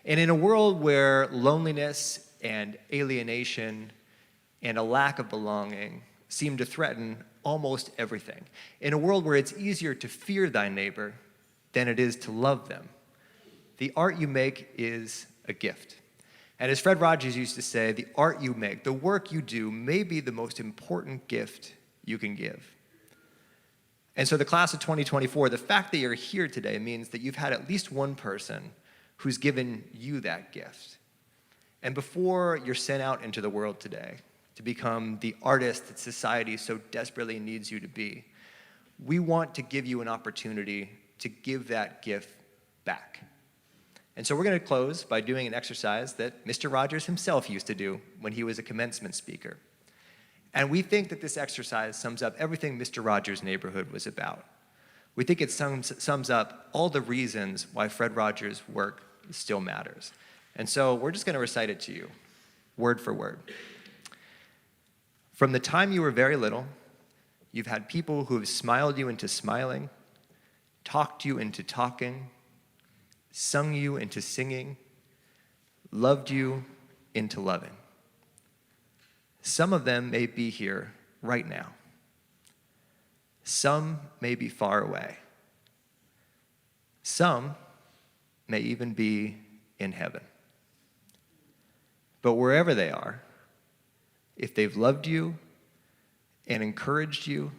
And in a world where loneliness and alienation and a lack of belonging seem to threaten almost everything, in a world where it's easier to fear thy neighbor than it is to love them, the art you make is a gift. And as Fred Rogers used to say, the art you make, the work you do, may be the most important gift you can give. And so the class of 2024, the fact that you're here today means that you've had at least one person who's given you that gift. And before you're sent out into the world today to become the artist that society so desperately needs you to be, we want to give you an opportunity to give that gift back. And so we're going to close by doing an exercise that Mr. Rogers himself used to do when he was a commencement speaker. And we think that this exercise sums up everything Mr. Rogers' neighborhood was about. We think it sums up all the reasons why Fred Rogers' work still matters. And so we're just going to recite it to you, word for word. From the time you were very little, you've had people who have smiled you into smiling, talked you into talking, sung you into singing, loved you into loving. Some of them may be here right now. Some may be far away. Some may even be in heaven. But wherever they are, if they've loved you and encouraged you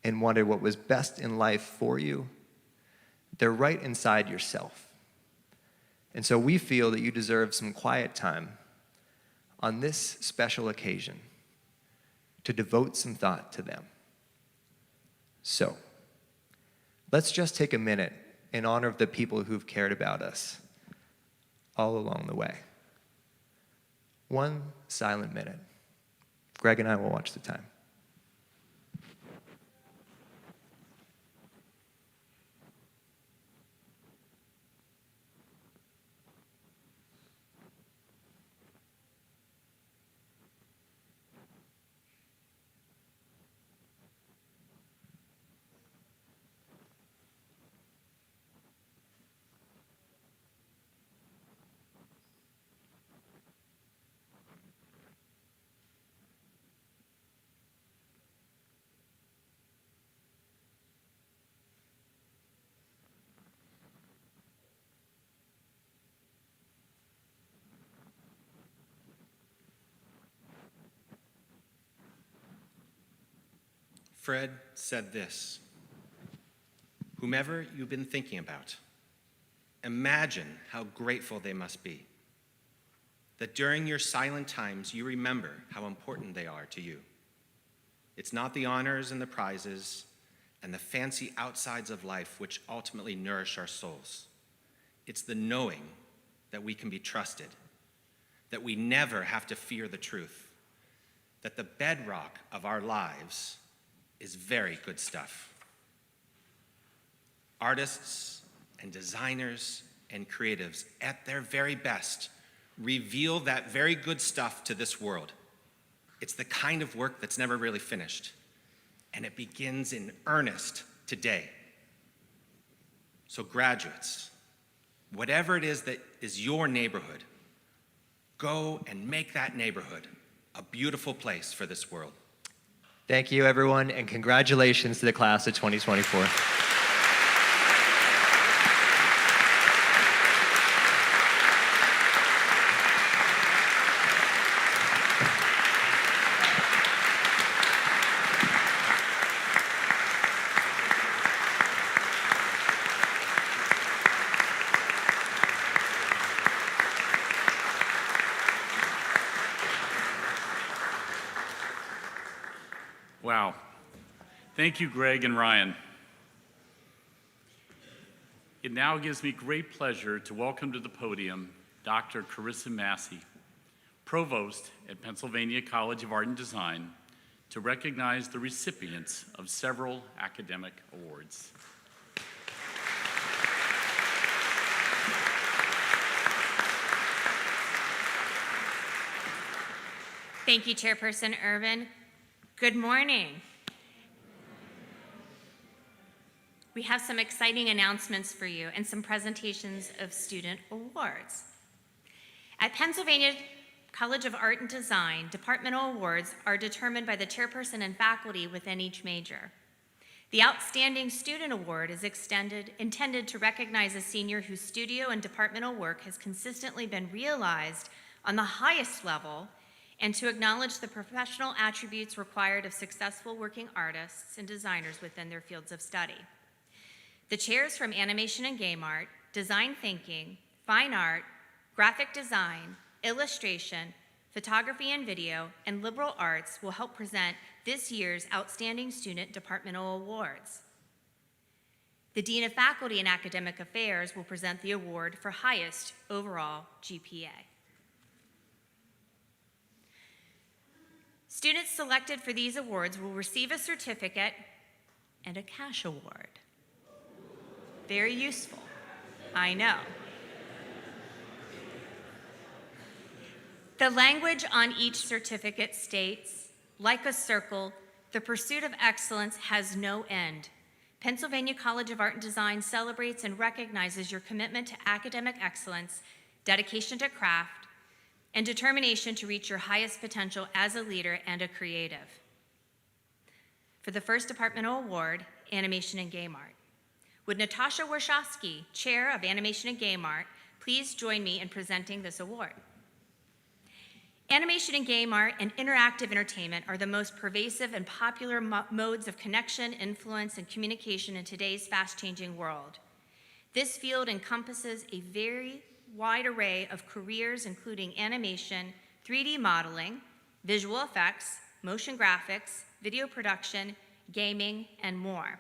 and wanted what was best in life for you, they're right inside yourself. And so we feel that you deserve some quiet time on this special occasion to devote some thought to them. So, let's just take a minute in honor of the people who've cared about us all along the way. One silent minute. Greg and I will watch the time. Fred said this: whomever you've been thinking about, imagine how grateful they must be that during your silent times you remember how important they are to you. It's not the honors and the prizes and the fancy outsides of life which ultimately nourish our souls. It's the knowing that we can be trusted, that we never have to fear the truth, that the bedrock of our lives is very good stuff. Artists and designers and creatives at their very best reveal that very good stuff to this world. It's the kind of work that's never really finished, and it begins in earnest today. So graduates, whatever it is that is your neighborhood, go and make that neighborhood a beautiful place for this world. Thank you, everyone, and congratulations to the class of 2024. Wow. Thank you, Greg and Ryan. It now gives me great pleasure to welcome to the podium Dr. Carissa Massey, Provost at Pennsylvania College of Art and Design, to recognize the recipients of several academic awards. Thank you, Chairperson Irvin. Good morning. We have some exciting announcements for you and some presentations of student awards. At Pennsylvania College of Art and Design, departmental awards are determined by the chairperson and faculty within each major. The Outstanding Student Award is intended to recognize a senior whose studio and departmental work has consistently been realized on the highest level, and to acknowledge the professional attributes required of successful working artists and designers within their fields of study. The chairs from Animation and Game Art, Design Thinking, Fine Art, Graphic Design, Illustration, Photography and Video, and Liberal Arts will help present this year's Outstanding Student Departmental Awards. The Dean of Faculty and Academic Affairs will present the award for highest overall GPA. Students selected for these awards will receive a certificate and a cash award. Very useful, I know. The language on each certificate states, like a circle, the pursuit of excellence has no end. Pennsylvania College of Art and Design celebrates and recognizes your commitment to academic excellence, dedication to craft, and determination to reach your highest potential as a leader and a creative. For the first departmental award, Animation and Game Art, would Natasha Warshawski, Chair of Animation and Game Art, please join me in presenting this award? Animation and game art and interactive entertainment are the most pervasive and popular modes of connection, influence, and communication in today's fast-changing world. This field encompasses a very wide array of careers, including animation, 3D modeling, visual effects, motion graphics, video production, gaming, and more.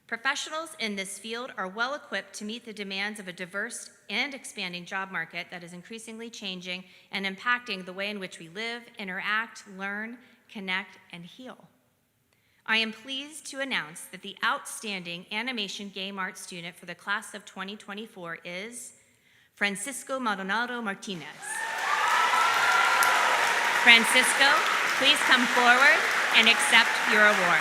Professionals in this field are well equipped to meet the demands of a diverse and expanding job market that is increasingly changing and impacting the way in which we live, interact, learn, connect, and heal. I am pleased to announce that the outstanding animation game art student for the class of 2024 is Francisco Maldonado Martinez. Francisco, please come forward and accept your award.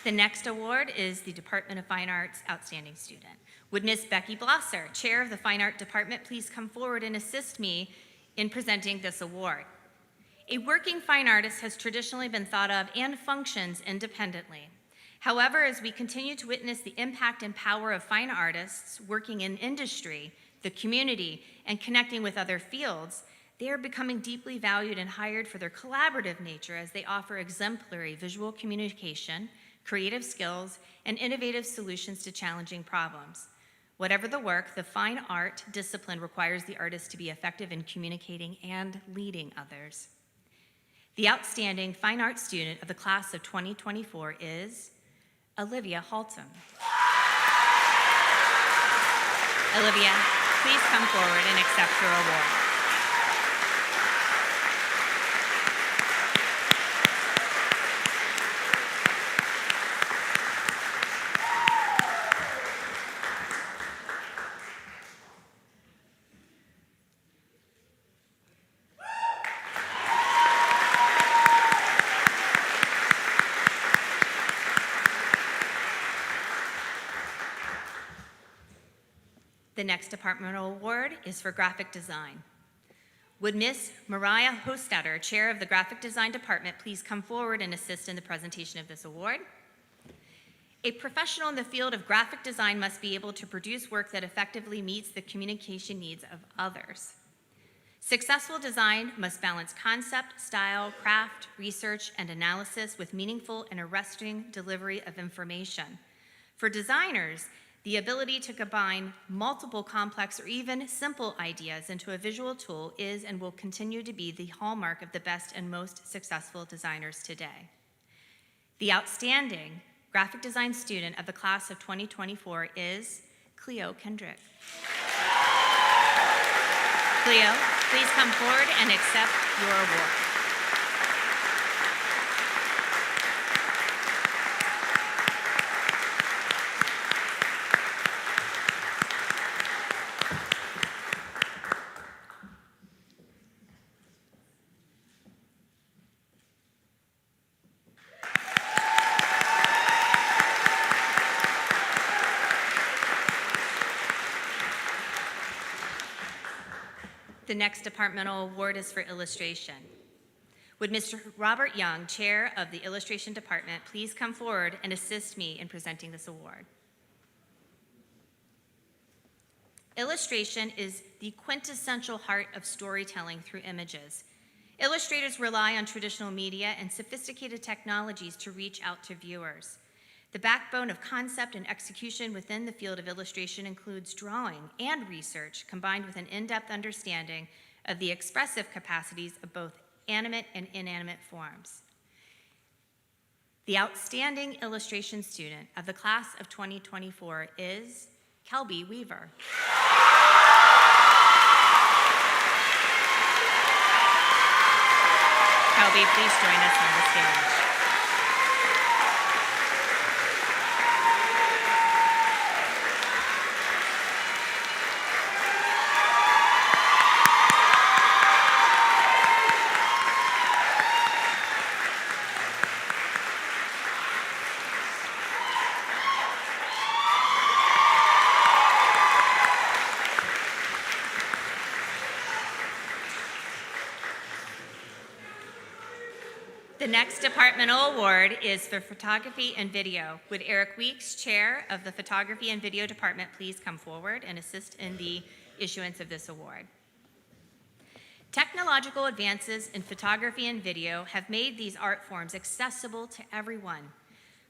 The next award is the Department of Fine Arts Outstanding Student. Would Miss Becky Blosser, Chair of the Fine Art Department, please come forward and assist me in presenting this award? A working fine artist has traditionally been thought of and functions independently. However, as we continue to witness the impact and power of fine artists working in industry, the community, and connecting with other fields, they are becoming deeply valued and hired for their collaborative nature as they offer exemplary visual communication, creative skills, and innovative solutions to challenging problems. Whatever the work, the fine art discipline requires the artist to be effective in communicating and leading others. The outstanding fine art student of the class of 2024 is Olivia Haltom. Olivia, please come forward and accept your award. The next departmental award is for graphic design. Would Miss Mariah Hostetter, Chair of the Graphic Design Department, please come forward and assist in the presentation of this award? A professional in the field of graphic design must be able to produce work that effectively meets the communication needs of others. Successful design must balance concept, style, craft, research, and analysis with meaningful and arresting delivery of information. For designers, the ability to combine multiple complex or even simple ideas into a visual tool is and will continue to be the hallmark of the best and most successful designers today. The outstanding graphic design student of the class of 2024 is Cleo Kendrick. Cleo, please come forward and accept your award. The next departmental award is for illustration. Would Mr. Robert Young, Chair of the Illustration Department, please come forward and assist me in presenting this award? Illustration is the quintessential heart of storytelling through images. Illustrators rely on traditional media and sophisticated technologies to reach out to viewers. The backbone of concept and execution within the field of illustration includes drawing and research combined with an in-depth understanding of the expressive capacities of both animate and inanimate forms. The outstanding illustration student of the class of 2024 is Kelby Weaver. Kelby, please join us on the stage. The next departmental award is for photography and video. Would Eric Weeks, Chair of the Photography and Video Department, please come forward and assist in the issuance of this award? Technological advances in photography and video have made these art forms accessible to everyone.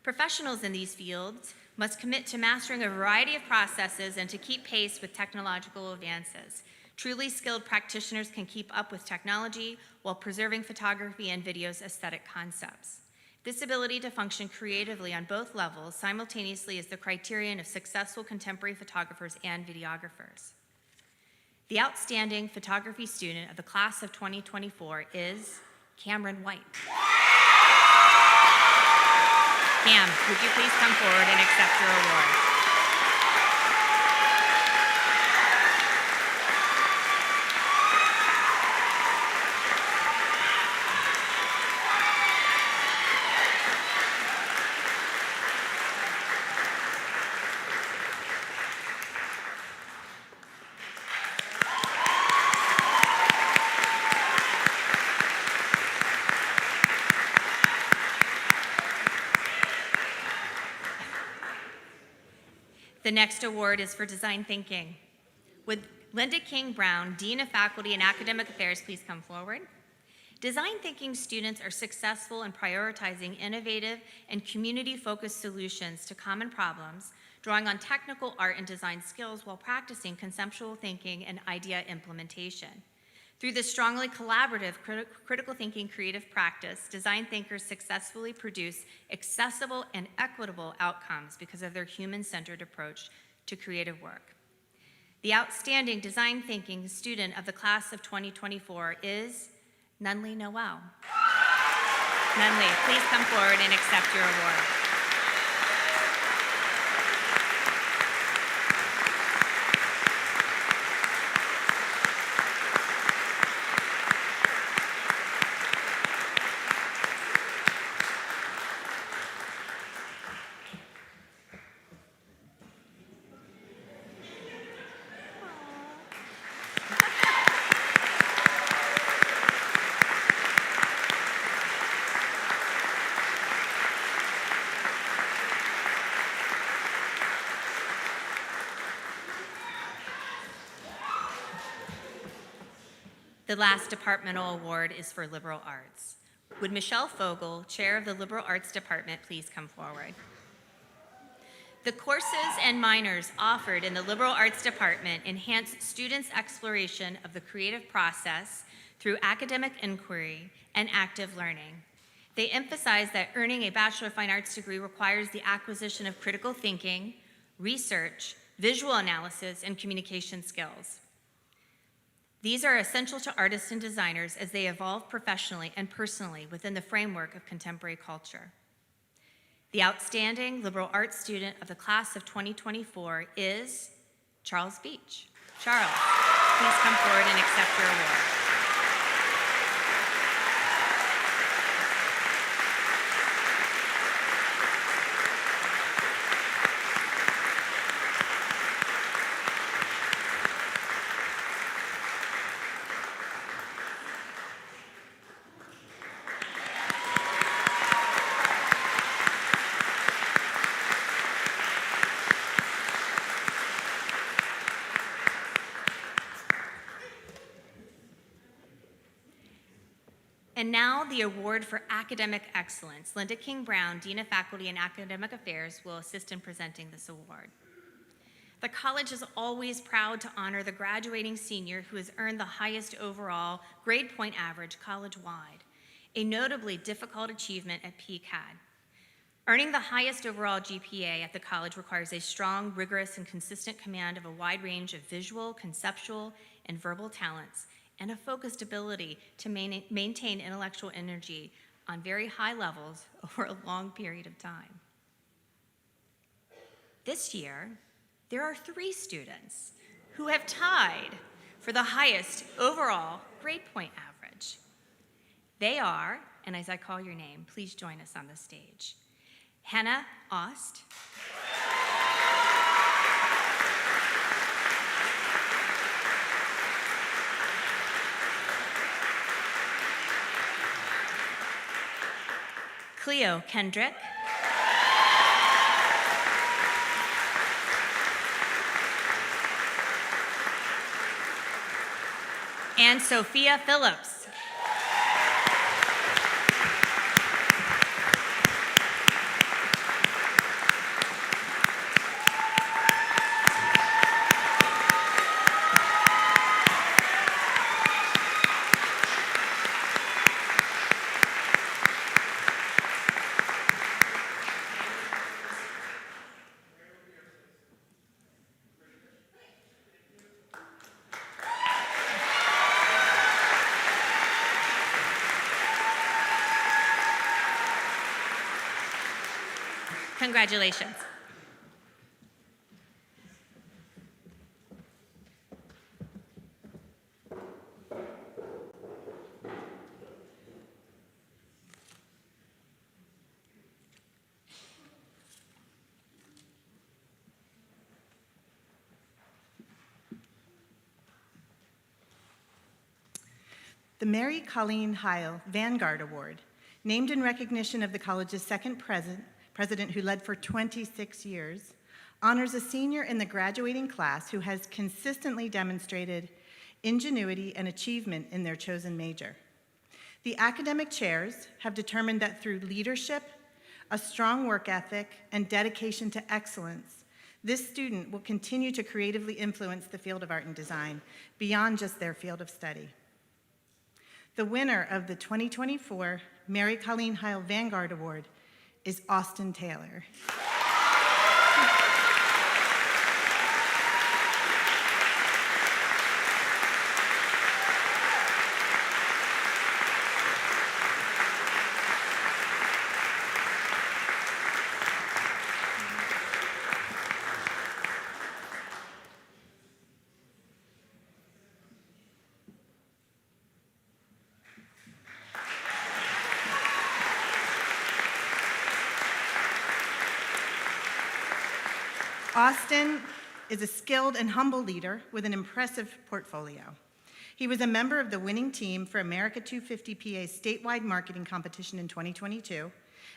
Professionals in these fields must commit to mastering a variety of processes and to keep pace with technological advances. Truly skilled practitioners can keep up with technology while preserving photography and video's aesthetic concepts. This ability to function creatively on both levels simultaneously is the criterion of successful contemporary photographers and videographers. The outstanding photography student of the class of 2024 is Cameron White. Cam, would you please come forward and accept your award? The next award is for design thinking. Would Linda King Brown, Dean of Faculty and Academic Affairs, please come forward? Design thinking students are successful in prioritizing innovative and community-focused solutions to common problems, drawing on technical art and design skills while practicing conceptual thinking and idea implementation. Through this strongly collaborative critical thinking creative practice, design thinkers successfully produce accessible and equitable outcomes because of their human-centered approach to creative work. The outstanding design thinking student of the class of 2024 is Nunley Noel. Nunley, please come forward and accept your award. The last departmental award is for liberal arts. Would Michelle Fogel, chair of the liberal arts department, please come forward? The courses and minors offered in the liberal arts department enhance students' exploration of the creative process through academic inquiry and active learning. They emphasize that earning a Bachelor of Fine Arts degree requires the acquisition of critical thinking, research, visual analysis, and communication skills. These are essential to artists and designers as they evolve professionally and personally within the framework of contemporary culture. The outstanding liberal arts student of the class of 2024 is Charles Beach. Charles, please come forward and accept your award. And now the award for academic excellence. Linda King Brown, Dean of Faculty and Academic Affairs, will assist in presenting this award. The college is always proud to honor the graduating senior who has earned the highest overall grade point average college-wide, a notably difficult achievement at PCA&D. Earning the highest overall GPA at the college requires a strong, rigorous, and consistent command of a wide range of visual, conceptual, and verbal talents, and a focused ability to maintain intellectual energy on very high levels over a long period of time. This year, there are 3 students who have tied for the highest overall grade point average. They are, and as I call your name, please join us on the stage. Hannah Ost, Cleo Kendrick, and Sophia Phillips. Congratulations. The Mary Colleen Heil Vanguard Award, named in recognition of the college's second president who led for 26 years, honors a senior in the graduating class who has consistently demonstrated ingenuity and achievement in their chosen major. The academic chairs have determined that through leadership, a strong work ethic, and dedication to excellence, this student will continue to creatively influence the field of art and design beyond just their field of study. The winner of the 2024 Mary Colleen Heil Vanguard Award is Austin Taylor. Austin is a skilled and humble leader with an impressive portfolio. He was a member of the winning team for America 250 PA's statewide marketing competition in 2022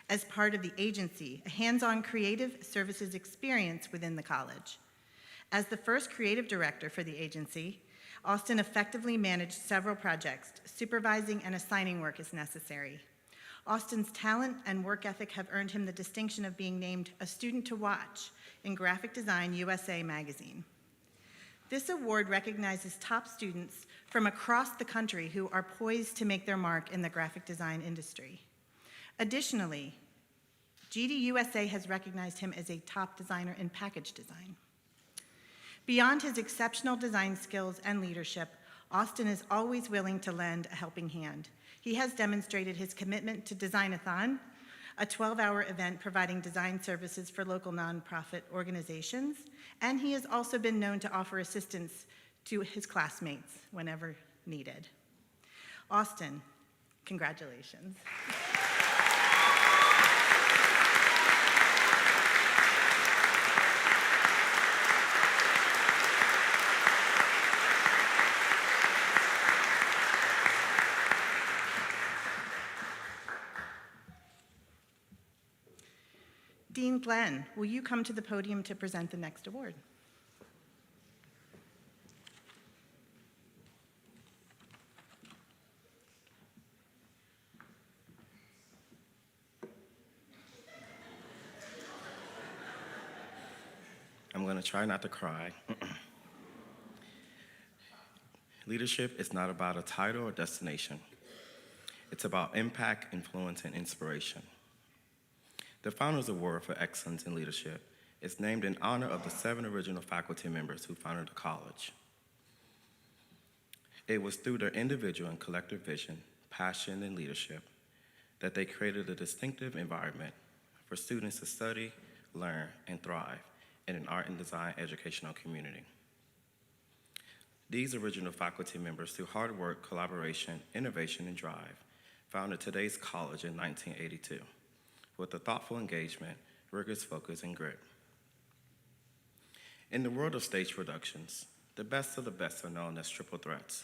as part of the agency, a hands-on creative services experience within the college. As the first creative director for the agency, Austin effectively managed several projects, supervising and assigning work as necessary. Austin's talent and work ethic have earned him the distinction of being named a student to watch in Graphic Design USA magazine. This award recognizes top students from across the country who are poised to make their mark in the graphic design industry. Additionally, GD USA has recognized him as a top designer in package design. Beyond his exceptional design skills and leadership, Austin is always willing to lend a helping hand. He has demonstrated his commitment to Design-a-thon, a 12-hour event providing design services for local nonprofit organizations, and he has also been known to offer assistance to his classmates whenever needed. Austin, congratulations. Dean Glenn, will you come to the podium to present the next award? I'm going to try not to cry. Leadership is not about a title or destination. It's about impact, influence, and inspiration. The Founders Award for Excellence in Leadership is named in honor of the 7 original faculty members who founded the college. It was through their individual and collective vision, passion, and leadership that they created a distinctive environment for students to study, learn, and thrive in an art and design educational community. These original faculty members, through hard work, collaboration, innovation, and drive, founded today's college in 1982 with a thoughtful engagement, rigorous focus, and grit. In the world of stage productions, the best of the best are known as triple threats,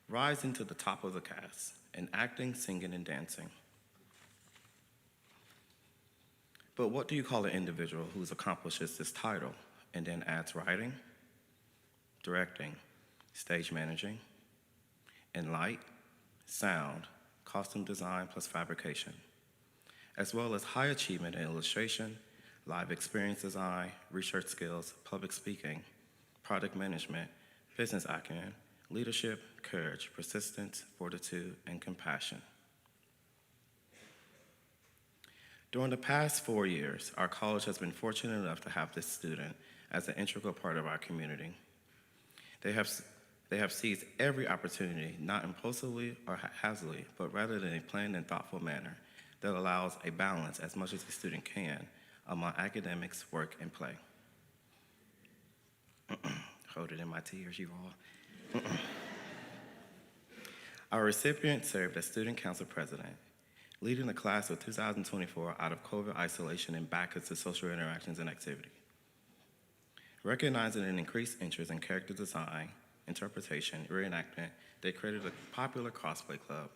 rising to the top of the cast in acting, singing, and dancing. But what do you call an individual who accomplishes this title and then adds writing, directing, stage managing, and light, sound, costume design plus fabrication, as well as high achievement in illustration, live experience design, research skills, public speaking, product management, business acumen, leadership, courage, persistence, fortitude, and compassion. During the past 4 years, our college has been fortunate enough to have this student as an integral part of our community. They have seized every opportunity, not impulsively or haphazardly, but rather in a planned and thoughtful manner that allows a balance as much as the student can among academics, work, and play. Hold it in my tears, you all. Our recipient served as student council president, leading the class of 2024 out of COVID isolation and back into social interactions and activity. Recognizing an increased interest in character design, interpretation, reenactment, they created a popular cosplay club.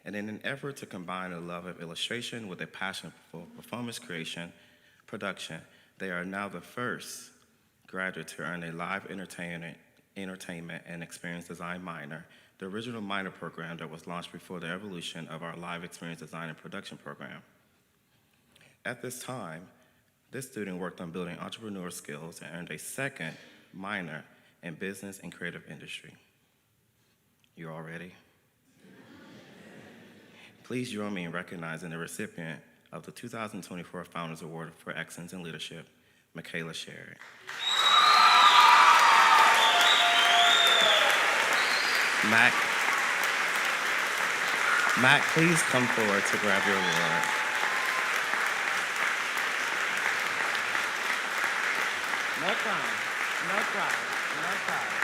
And in an effort to combine a love of illustration with a passion for performance creation, production, They are now the first graduate to earn a live entertainment and experience design minor, the original minor program that was launched before the evolution of our live experience design and production program. At this time, this student worked on building entrepreneur skills and earned a second minor in business and creative industry. You all ready? Please join me in recognizing the recipient of the 2024 Founders Award for Excellence in Leadership, Michaela Sherrod. Mac, please come forward to grab your award. No crying, no crying, no crying.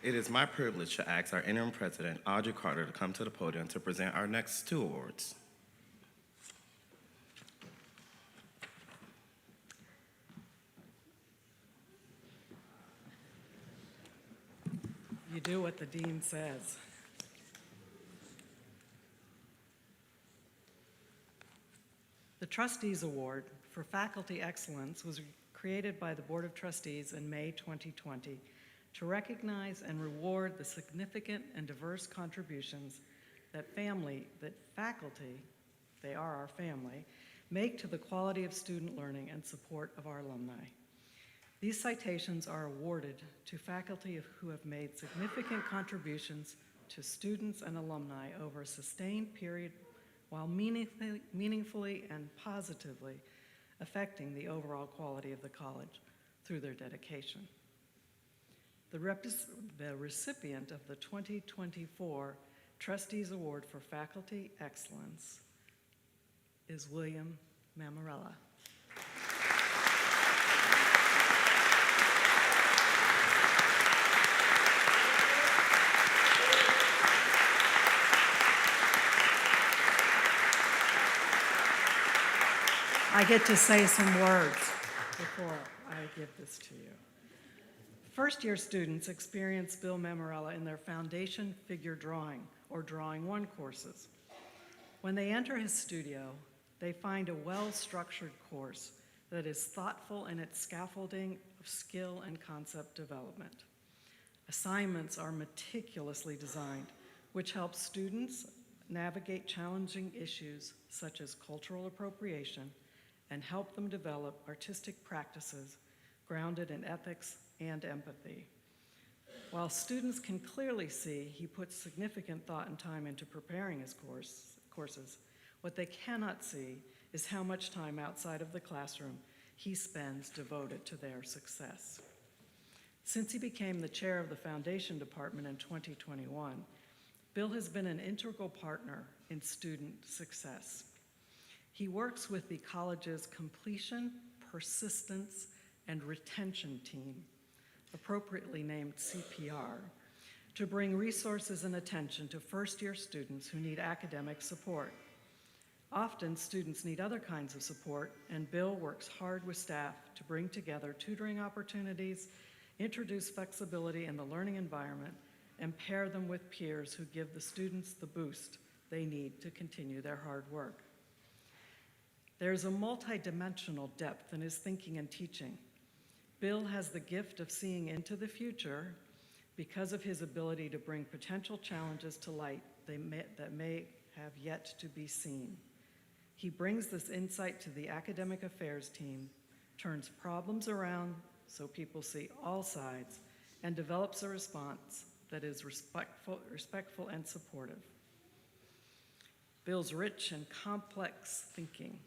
It is my privilege to ask our interim president, Audrey Carter, to come to the podium to present our next two awards. You do what the dean says. The Trustees Award for Faculty Excellence was created by the Board of Trustees in May 2020 to recognize and reward the significant and diverse contributions that faculty, they are our family, make to the quality of student learning and support of our alumni. These citations are awarded to faculty who have made significant contributions to students and alumni over a sustained period while meaningfully and positively affecting the overall quality of the college through their dedication. The recipient of the 2024 Trustees Award for Faculty Excellence is William Mamarella. I get to say some words before I give this to you. First-year students experience Bill Mamarella in their Foundation Figure Drawing, or Drawing 1 courses. When they enter his studio, they find a well-structured course that is thoughtful in its scaffolding of skill and concept development. Assignments are meticulously designed, which helps students navigate challenging issues such as cultural appropriation and help them develop artistic practices grounded in ethics and empathy. While students can clearly see he puts significant thought and time into preparing his courses, what they cannot see is how much time outside of the classroom he spends devoted to their success. Since he became the chair of the Foundation Department in 2021, Bill has been an integral partner in student success. He works with the college's completion, persistence, and retention team, appropriately named CPR, to bring resources and attention to first-year students who need academic support. Often, students need other kinds of support, and Bill works hard with staff to bring together tutoring opportunities, introduce flexibility in the learning environment, and pair them with peers who give the students the boost they need to continue their hard work. There's a multidimensional depth in his thinking and teaching. Bill has the gift of seeing into the future because of his ability to bring potential challenges to light that may have yet to be seen. He brings this insight to the academic affairs team, turns problems around so people see all sides, and develops a response that is respectful and supportive. Bill's rich and complex thinking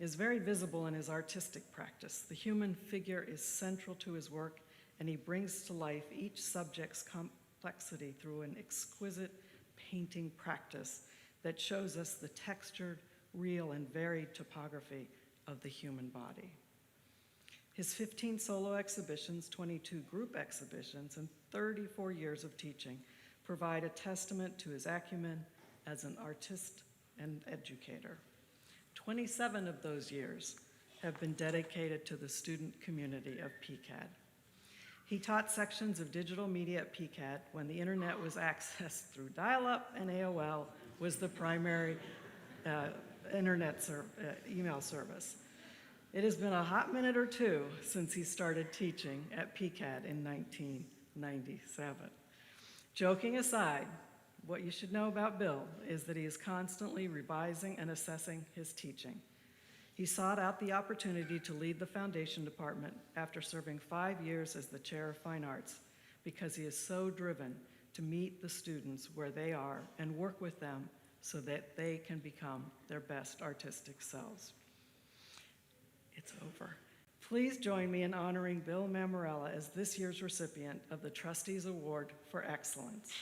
is very visible in his artistic practice. The human figure is central to his work, and he brings to life each subject's complexity through an exquisite painting practice that shows us the textured, real, and varied topography of the human body. His 15 solo exhibitions, 22 group exhibitions, and 34 years of teaching provide a testament to his acumen as an artist and educator. 27 of those years have been dedicated to the student community of PCA&D. He taught sections of digital media at PCA&D when the internet was accessed through dial-up and AOL was the primary email service. It has been a hot minute or two since he started teaching at PCA&D in 1997. Joking aside, what you should know about Bill is that he is constantly revising and assessing his teaching. He sought out the opportunity to lead the foundation department after serving 5 years as the chair of fine arts because he is so driven to meet the students where they are and work with them so that they can become their best artistic selves. It's over. Please join me in honoring Bill Mammarella as this year's recipient of the Trustees Award for Excellence.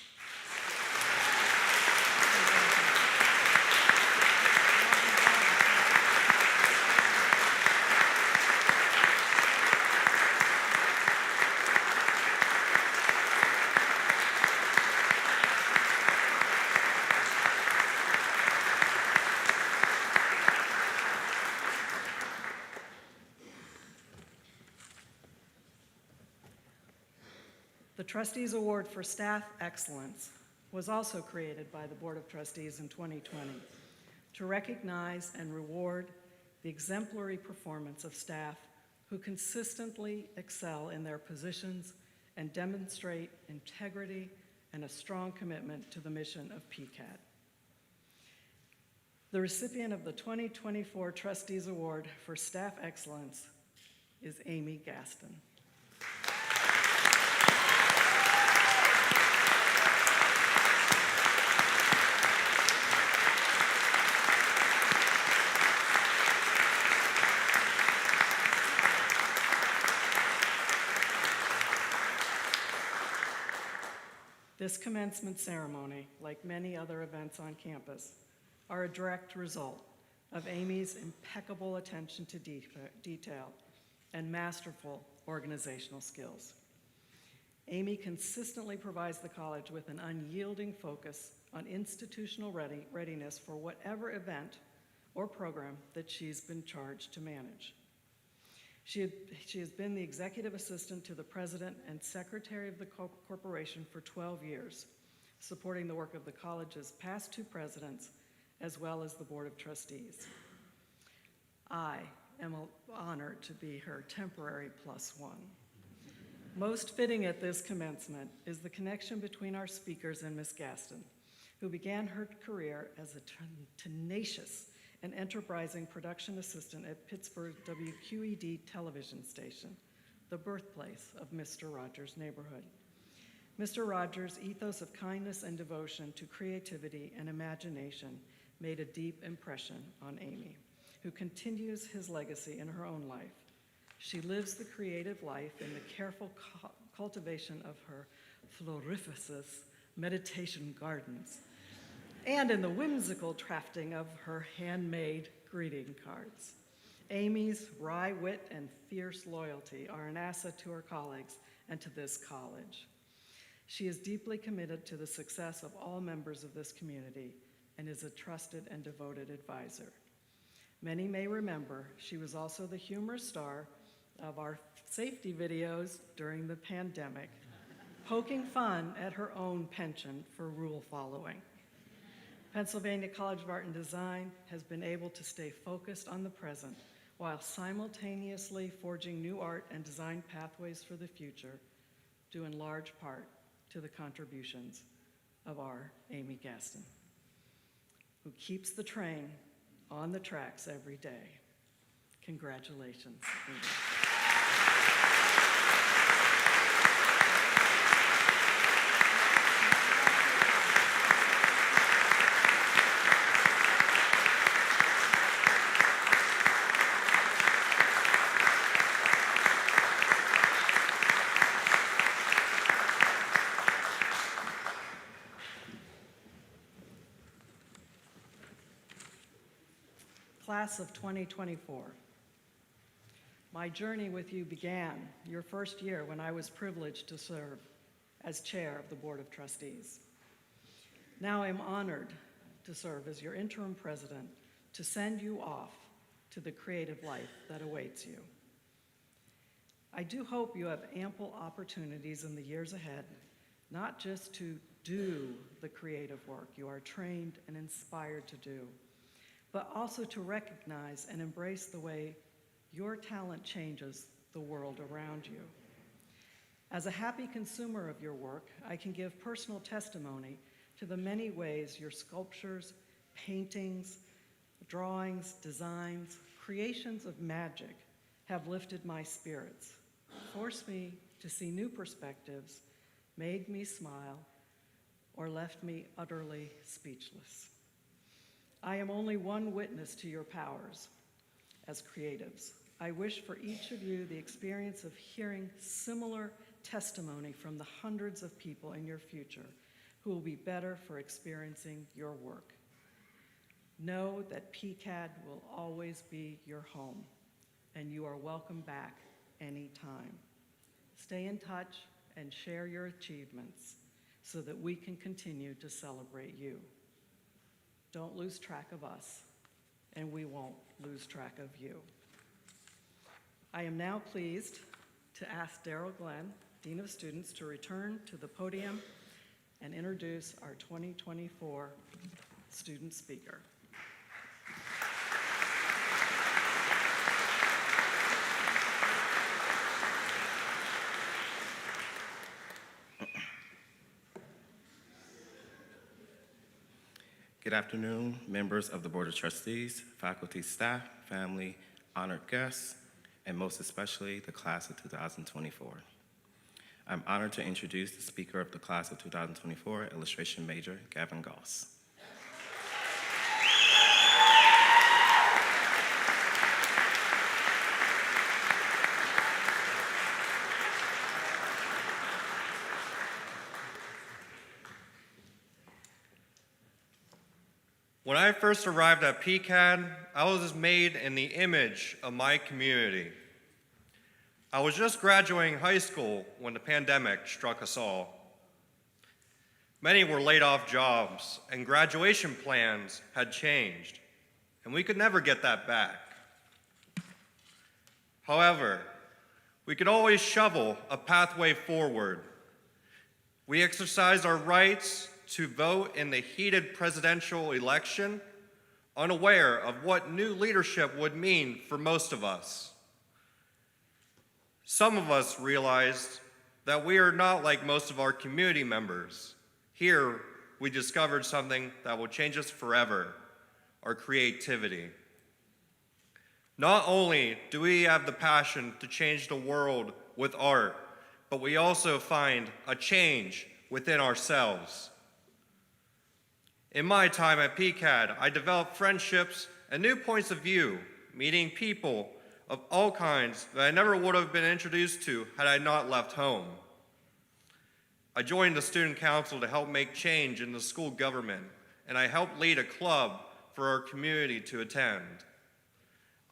The Trustees Award for Staff Excellence was also created by the Board of Trustees in 2020 to recognize and reward the exemplary performance of staff who consistently excel in their positions and demonstrate integrity and a strong commitment to the mission of PCA&D. The recipient of the 2024 Trustees Award for Staff Excellence is Amy Gaston. This commencement ceremony, like many other events on campus, are a direct result of Amy's impeccable attention to detail and masterful organizational skills. Amy consistently provides the college with an unyielding focus on institutional readiness for whatever event or program that she's been charged to manage. She has been the executive assistant to the president and secretary of the corporation for 12 years, supporting the work of the college's past 2 presidents, as well as the board of trustees. I am honored to be her temporary +1. Most fitting at this commencement is the connection between our speakers and Ms. Gaston, who began her career as a tenacious and enterprising production assistant at Pittsburgh WQED television station, the birthplace of Mr. Rogers' Neighborhood. Mr. Rogers' ethos of kindness and devotion to creativity and imagination made a deep impression on Amy, who continues his legacy in her own life. She lives the creative life in the careful cultivation of her floriferous meditation gardens, and in the whimsical crafting of her handmade greeting cards. Amy's wry wit and fierce loyalty are an asset to her colleagues and to this college. She is deeply committed to the success of all members of this community and is a trusted and devoted advisor. Many may remember she was also the humor star of our safety videos during the pandemic, poking fun at her own penchant for rule following. Pennsylvania College of Art and Design has been able to stay focused on the present while simultaneously forging new art and design pathways for the future, due in large part to the contributions of our Amy Gaston, who keeps the train on the tracks every day. Congratulations, Amy. Class of 2024. My journey with you began your first year when I was privileged to serve as chair of the Board of Trustees. Now I'm honored to serve as your interim president to send you off to the creative life that awaits you. I do hope you have ample opportunities in the years ahead, not just to do the creative work you are trained and inspired to do, but also to recognize and embrace the way your talent changes the world around you. As a happy consumer of your work, I can give personal testimony to the many ways your sculptures, paintings, drawings, designs, creations of magic have lifted my spirits, forced me to see new perspectives, made me smile, or left me utterly speechless. I am only one witness to your powers as creatives. I wish for each of you the experience of hearing similar testimony from the hundreds of people in your future who will be better for experiencing your work. Know that PCA&D will always be your home, and you are welcome back anytime. Stay in touch and share your achievements so that we can continue to celebrate you. Don't lose track of us, and we won't lose track of you. I am now pleased to ask Daryl Glenn, Dean of Students, to return to the podium and introduce our 2024 student speaker. Good afternoon, members of the Board of Trustees, faculty, staff, family, honored guests, and most especially the class of 2024. I'm honored to introduce the speaker of the class of 2024, illustration major, Gavin Goss. When I first arrived at PCA&D, I was made in the image of my community. I was just graduating high school when the pandemic struck us all. Many were laid off jobs, and graduation plans had changed, and we could never get that back. However, we could always shovel a pathway forward. We exercised our rights to vote in the heated presidential election, unaware of what new leadership would mean for most of us. Some of us realized that we are not like most of our community members. Here, we discovered something that will change us forever, our creativity. Not only do we have the passion to change the world with art, but we also find a change within ourselves. In my time at PCA&D, I developed friendships and new points of view, meeting people of all kinds that I never would have been introduced to had I not left home. I joined the student council to help make change in the school government, and I helped lead a club for our community to attend.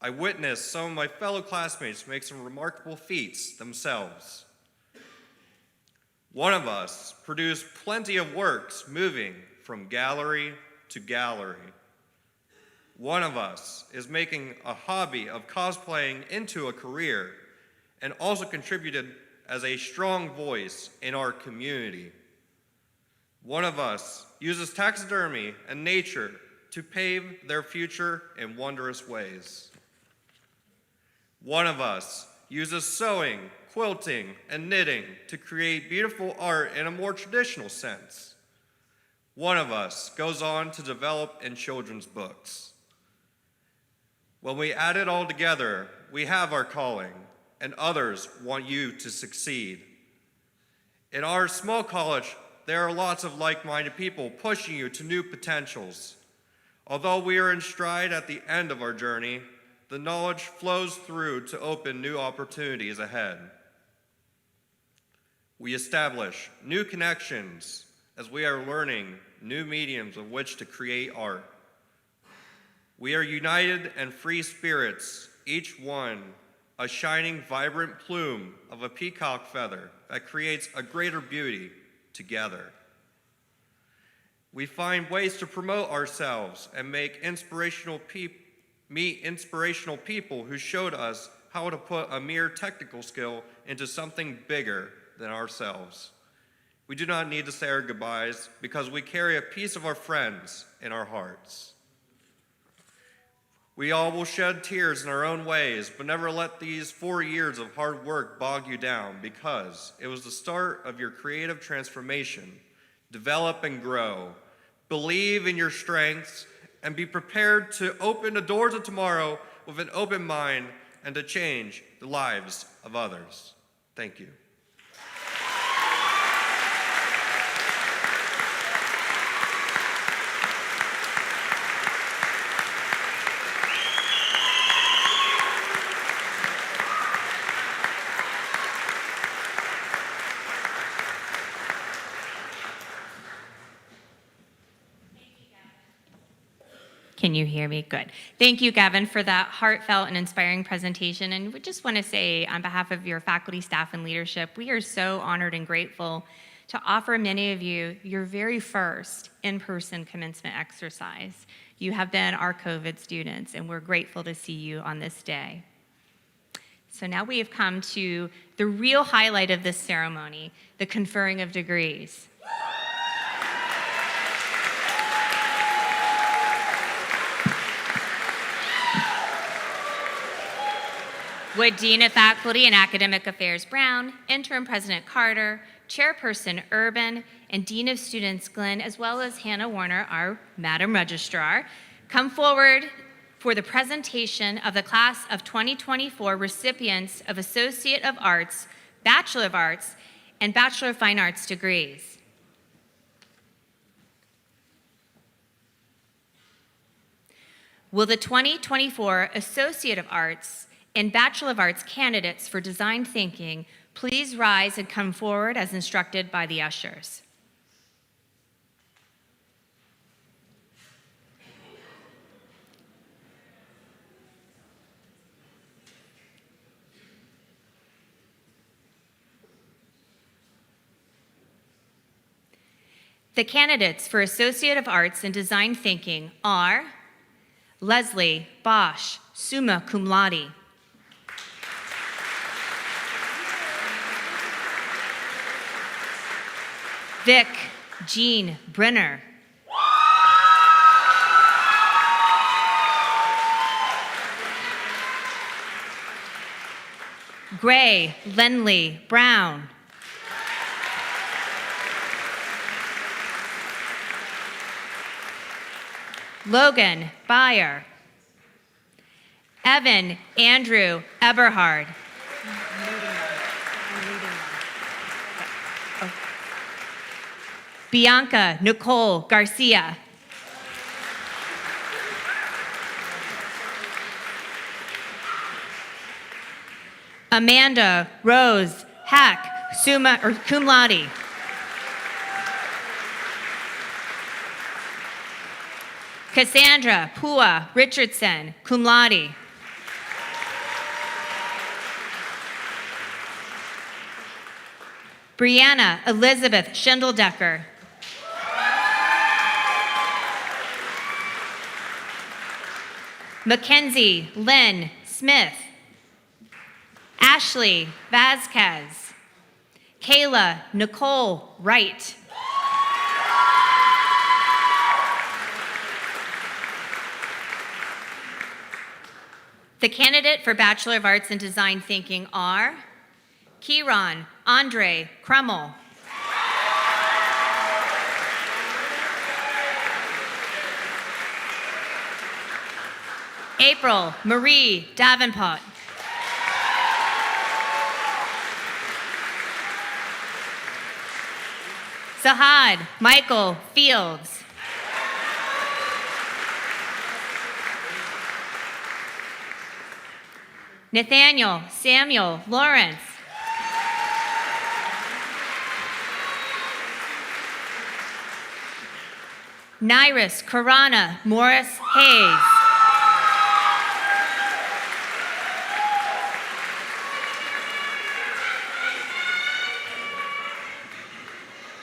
I witnessed some of my fellow classmates make some remarkable feats themselves. One of us produced plenty of works moving from gallery to gallery. One of us is making a hobby of cosplaying into a career and also contributed as a strong voice in our community. One of us uses taxidermy and nature to pave their future in wondrous ways. One of us uses sewing, quilting, and knitting to create beautiful art in a more traditional sense. One of us goes on to develop in children's books. When we add it all together, we have our calling, and others want you to succeed. In our small college, there are lots of like-minded people pushing you to new potentials. Although we are in stride at the end of our journey, the knowledge flows through to open new opportunities ahead. We establish new connections as we are learning new mediums of which to create art. We are united and free spirits, each one a shining, vibrant plume of a peacock feather that creates a greater beauty together. We find ways to promote ourselves and meet inspirational people who showed us how to put a mere technical skill into something bigger than ourselves. We do not need to say our goodbyes because we carry a piece of our friends in our hearts. We all will shed tears in our own ways, but never let these 4 years of hard work bog you down, because it was the start of your creative transformation. Develop and grow. Believe in your strengths and be prepared to open the doors of tomorrow with an open mind and to change the lives of others. Thank you. Can you hear me? Good. Thank you, Gavin, for that heartfelt and inspiring presentation. And we just want to say, on behalf of your faculty, staff, and leadership, we are so honored and grateful to offer many of you your very first in-person commencement exercise. You have been our COVID students, and we're grateful to see you on this day. So now we have come to the real highlight of this ceremony, the conferring of degrees. Would Dean of Faculty and Academic Affairs Brown, Interim President Carter, Chairperson Urban, and Dean of Students Glenn, as well as Hannah Warner, our Madam Registrar, come forward for the presentation of the class of 2024 recipients of Associate of Arts, Bachelor of Arts, and Bachelor of Fine Arts degrees. Will the 2024 Associate of Arts and Bachelor of Arts candidates for design thinking please rise and come forward as instructed by the ushers? The candidates for Associate of Arts in Design Thinking are Leslie Bosch, summa cum laude. Vic Jean Brenner. Gray Lenley Brown. Logan Byer. Evan Andrew Eberhard. Bianca Nicole Garcia. Amanda Rose Hack, summa or cum laude. Cassandra Pua Richardson, cum laude. Brianna Elizabeth Schindeldecker. Mackenzie Lynn Smith. Ashley Vasquez. Kayla Nicole Wright. The candidate for Bachelor of Arts in Design Thinking are Kieran Andre Krummel. April Marie Davenport. Zahad Michael Fields. Nathaniel Samuel Lawrence. Nairis Karana Morris Hayes.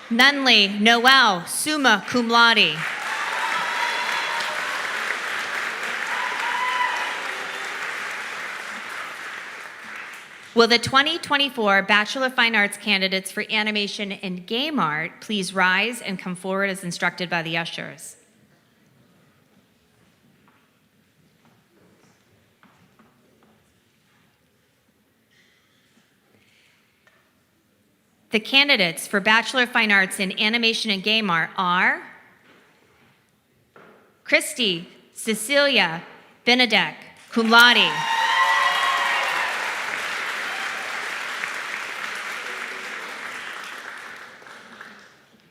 Nunley Noel, summa cum laude. Will the 2024 Bachelor of Fine Arts candidates for animation and game art please rise and come forward as instructed by the ushers? The candidates for Bachelor of Fine Arts in Animation and Game Art are Christy Cecilia Benedek, cum laude.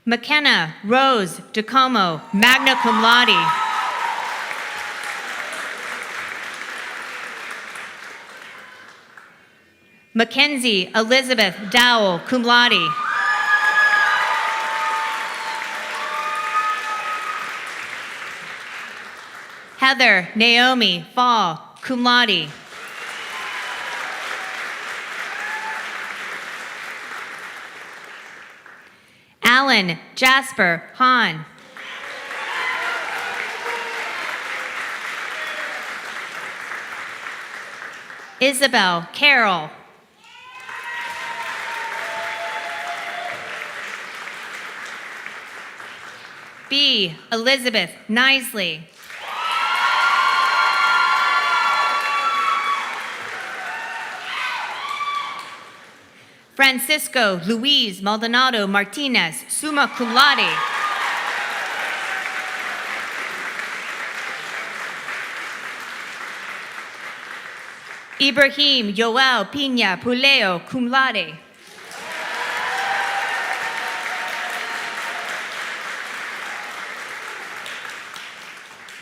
McKenna Rose DeComo, magna cum laude. Mackenzie Elizabeth Dowell, cum laude. Heather Naomi Fall, cum laude. Alan Jasper Hahn. Isabel Carroll. B. Elizabeth Nisley. Francisco Luis Maldonado Martinez, summa cum laude. Ibrahim Joel Pina Puleo, cum laude.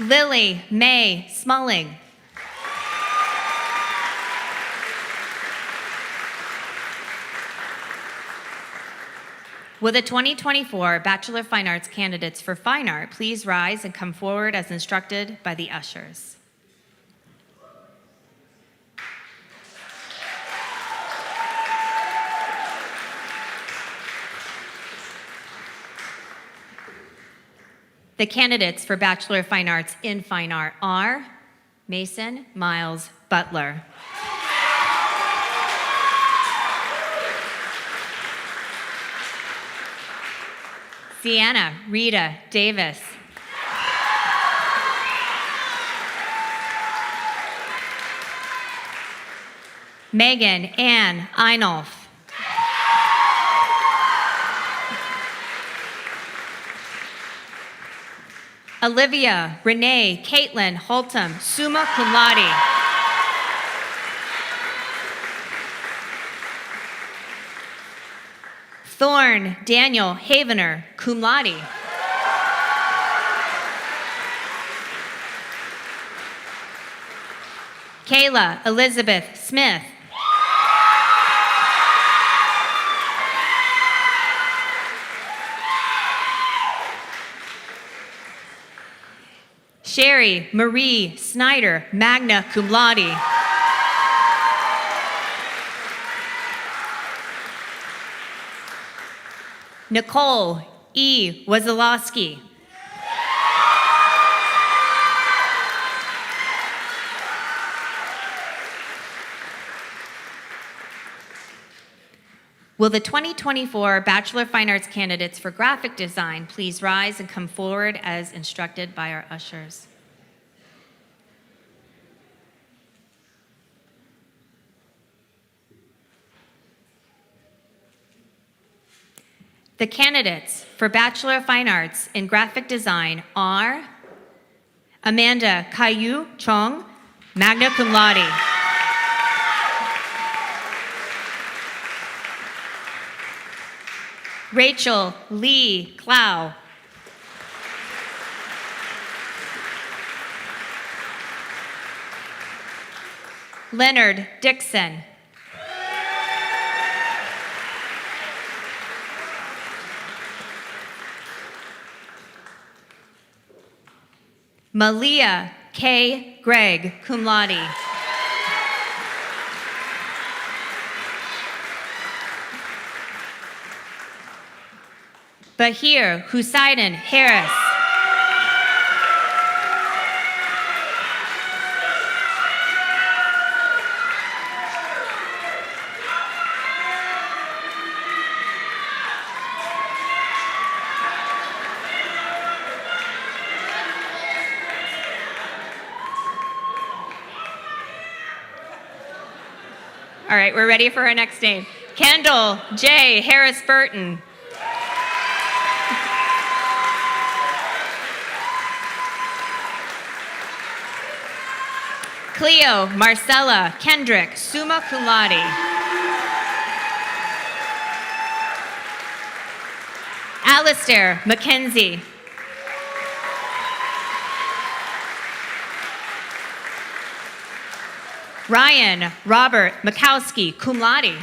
Lily May Smalling. Will the 2024 Bachelor of Fine Arts candidates for Fine Art please rise and come forward as instructed by the ushers? The candidates for Bachelor of Fine Arts in Fine Art are Mason Miles Butler. Sienna Rita Davis. Megan Ann Einolf. Olivia Renee Caitlin Holtum, summa cum laude. Thorne Daniel Havener, cum laude. Kayla Elizabeth Smith. Sherry Marie Snyder, magna cum laude. Nicole E. Wazalowski. Will the 2024 Bachelor of Fine Arts candidates for graphic design please rise and come forward as instructed by our ushers? The candidates for Bachelor of Fine Arts in Graphic Design are Amanda Caillou Chong, magna cum laude. Rachel Lee Clow. Leonard Dixon. Malia K. Gregg, cum laude. Bahir Hussein Harris. All right, we're ready for our next name. Kendall J. Harris Burton. Cleo Marcella Kendrick, summa cum laude. Alistair Mackenzie. Ryan Robert Mikowski, cum laude.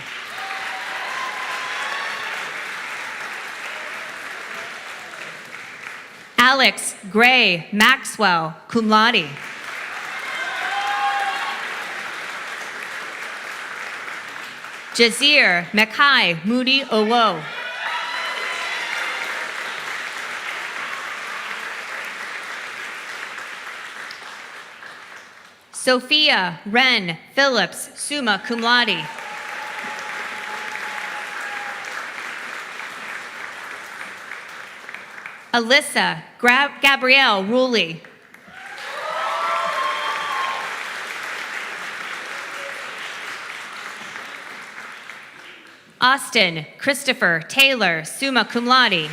Alex Gray Maxwell, cum laude. Jazir Mekai Moody Owo. Sophia Wren Phillips, summa cum laude. Alyssa Gabrielle Ruley. Austin Christopher Taylor, summa cum laude.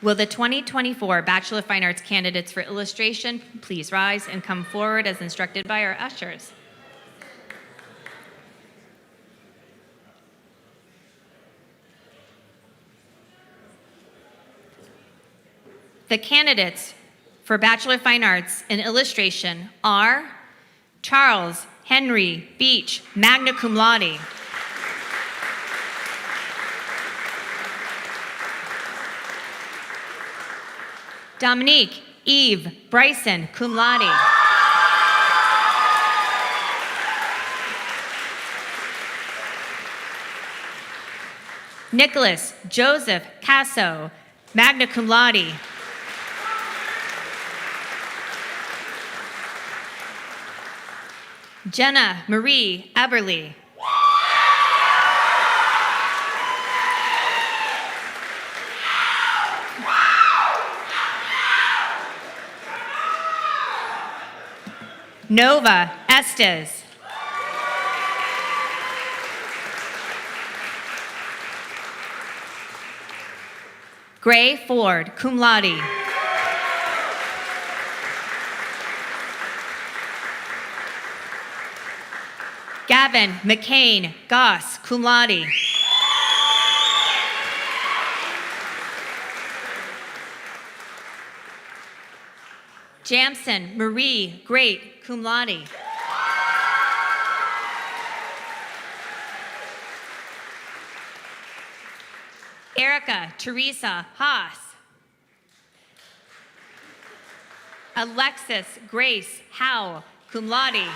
Will the 2024 Bachelor of Fine Arts candidates for illustration please rise and come forward as instructed by our ushers? The candidates for Bachelor of Fine Arts in Illustration are Charles Henry Beach, magna cum laude. Dominique Eve Bryson, cum laude. Nicholas Joseph Casso, magna cum laude. Jenna Marie Eberly. Nova Estes. Gray Ford, cum laude. Gavin McCain Goss, cum laude. Jamson Marie Great, cum laude. Erica Teresa Haas. Alexis Grace Howe, cum laude.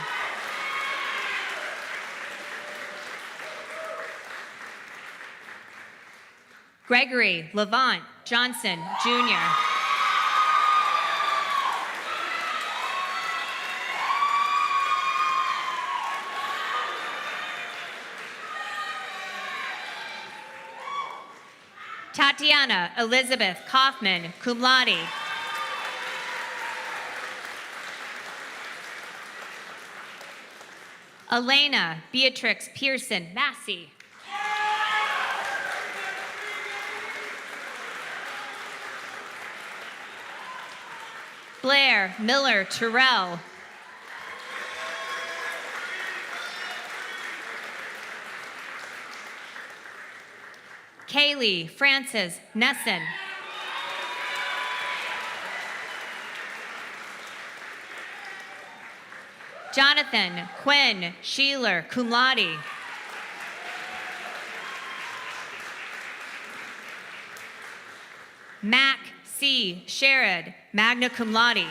Gregory Levant Johnson, Jr. Tatiana Elizabeth Kaufman, cum laude. Elena Beatrix Pearson, Massey. Blair Miller Terrell. Kaylee Frances Nessen. Jonathan Quinn Sheeler, cum laude. Mac C. Sherrod, magna cum laude.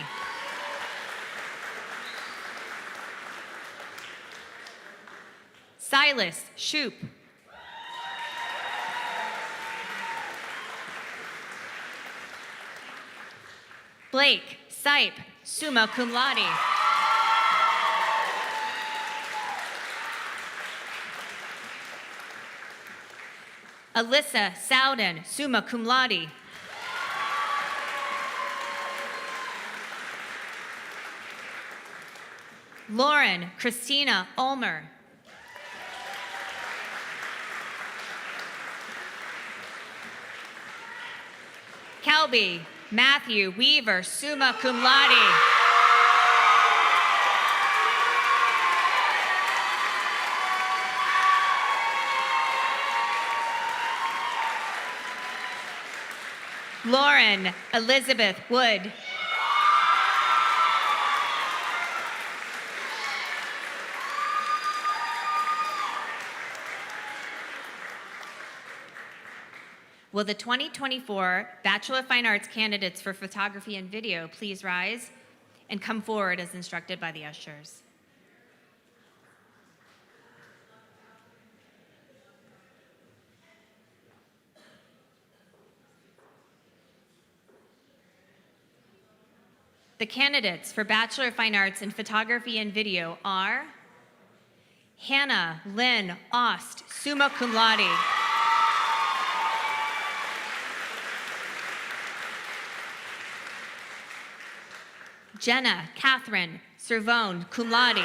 Silas Shoup. Blake Sipe, summa cum laude. Alyssa Sowden, summa cum laude. Lauren Christina Ulmer. Kelby Matthew Weaver, summa cum laude. Lauren Elizabeth Wood. Will the 2024 Bachelor of Fine Arts candidates for photography and video please rise and come forward as instructed by the ushers? The candidates for Bachelor of Fine Arts in Photography and Video are Hannah Lynn Ost, summa cum laude. Jenna Catherine Servone, cum laude.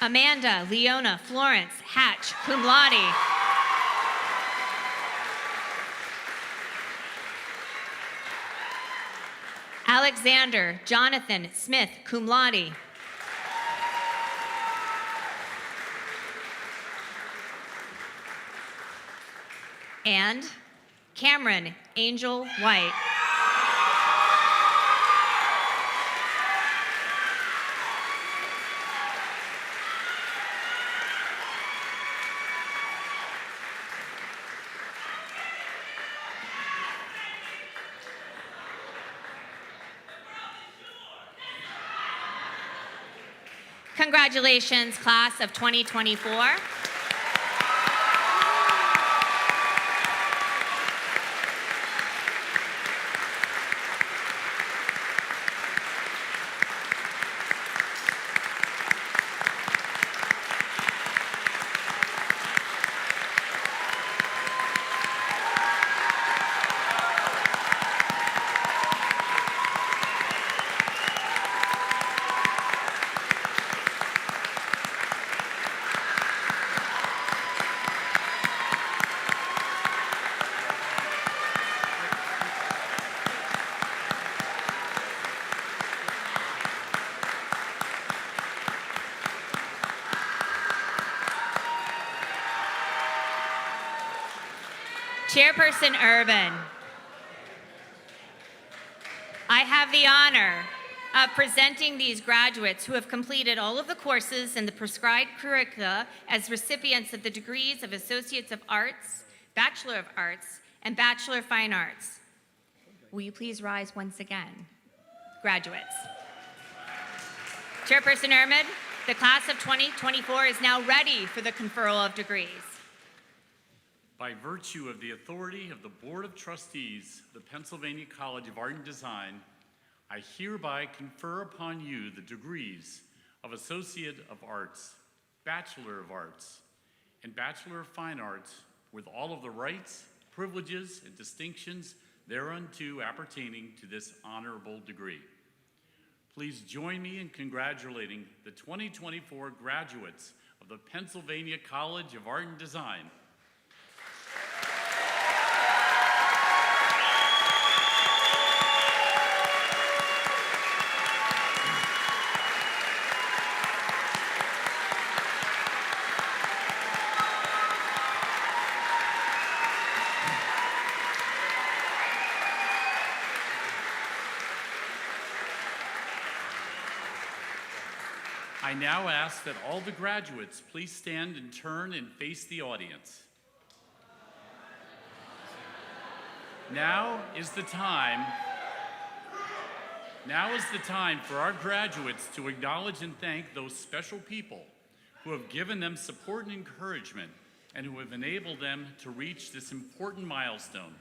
Amanda Leona Florence Hatch, cum laude. Alexander Jonathan Smith, cum laude. And Cameron Angel White. Congratulations, class of 2024. Chairperson Urban, I have the honor of presenting these graduates who have completed all of the courses in the prescribed curricula as recipients of the degrees of Associates of Arts, Bachelor of Arts, and Bachelor of Fine Arts. Will you please rise once again? Graduates. Chairperson Urban, the class of 2024 is now ready for the conferral of degrees. By virtue of the authority of the Board of Trustees of the Pennsylvania College of Art and Design, I hereby confer upon you the degrees of Associate of Arts, Bachelor of Arts, and Bachelor of Fine Arts with all of the rights, privileges, and distinctions thereunto appertaining to this honorable degree. Please join me in congratulating the 2024 graduates of the Pennsylvania College of Art and Design. I now ask that all the graduates please stand and turn and face the audience. Now is the time for our graduates to acknowledge and thank those special people who have given them support and encouragement and who have enabled them to reach this important milestone.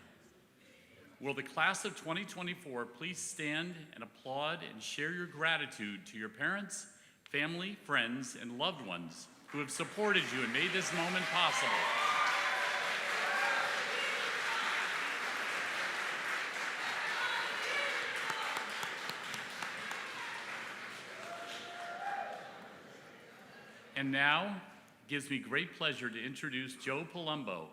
Will the class of 2024 please stand and applaud and share your gratitude to your parents, family, friends, and loved ones who have supported you and made this moment possible. And now, it gives me great pleasure to introduce Joe Palumbo,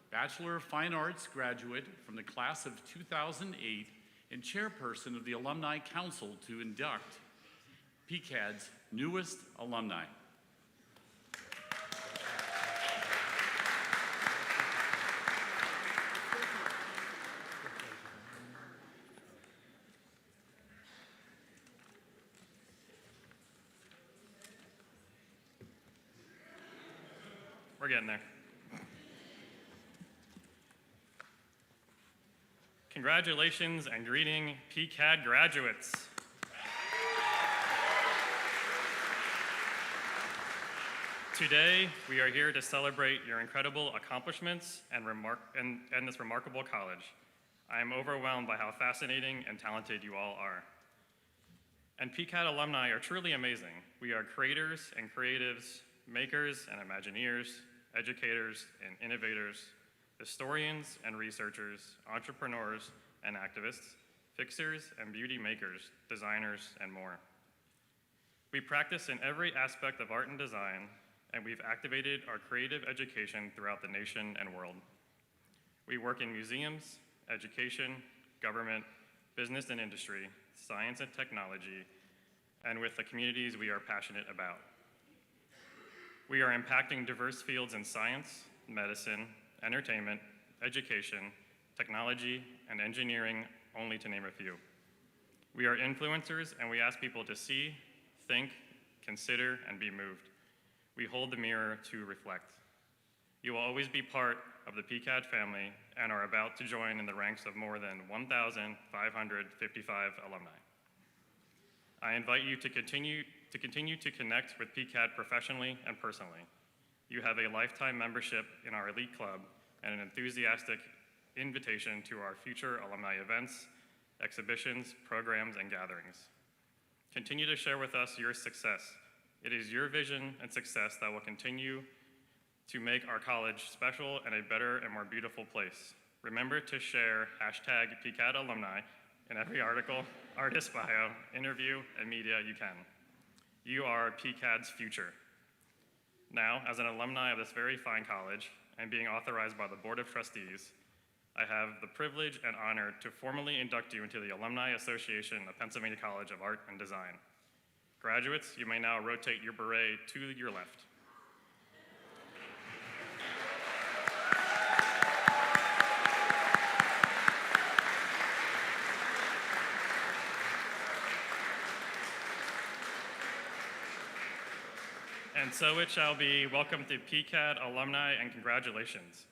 Bachelor of Fine Arts graduate from the class of 2008 and chairperson of the Alumni Council, to induct PCAD's newest alumni. We're getting there. Congratulations and greeting PCAD graduates. Today, we are here to celebrate your incredible accomplishments and this remarkable college. I am overwhelmed by how fascinating and talented you all are. And PCAD alumni are truly amazing. We are creators and creatives, makers and imagineers, educators and innovators, historians and researchers, entrepreneurs and activists, fixers and beauty makers, designers, and more. We practice in every aspect of art and design, and we've activated our creative education throughout the nation and world. We work in museums, education, government, business and industry, science and technology, and with the communities we are passionate about. We are impacting diverse fields in science, medicine, entertainment, education, technology, and engineering, only to name a few. We are influencers, and we ask people to see, think, consider, and be moved. We hold the mirror to reflect. You will always be part of the PCAD family and are about to join in the ranks of more than 1,555 alumni. I invite you to continue to connect with PCAD professionally and personally. You have a lifetime membership in our elite club and an enthusiastic invitation to our future alumni events, exhibitions, programs, and gatherings. Continue to share with us your success. It is your vision and success that will continue to make our college special and a better and more beautiful place. Remember to share #PCAD alumni in every article, artist bio, interview, and media you can. You are PCAD's future. Now, as an alumni of this very fine college and being authorized by the Board of Trustees, I have the privilege and honor to formally induct you into the Alumni Association of Pennsylvania College of Art and Design. Graduates, you may now rotate your beret to your left. And so it shall be. Welcome to PCAD alumni and congratulations.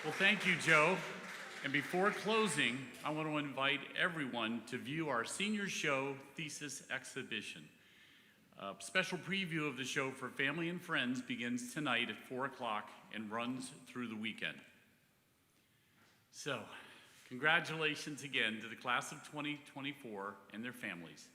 Well, thank you, Joe. And before closing, I want to invite everyone to view our senior show thesis exhibition. A special preview of the show for family and friends begins tonight at 4 o'clock and runs through the weekend. So, congratulations again to the class of 2024 and their families.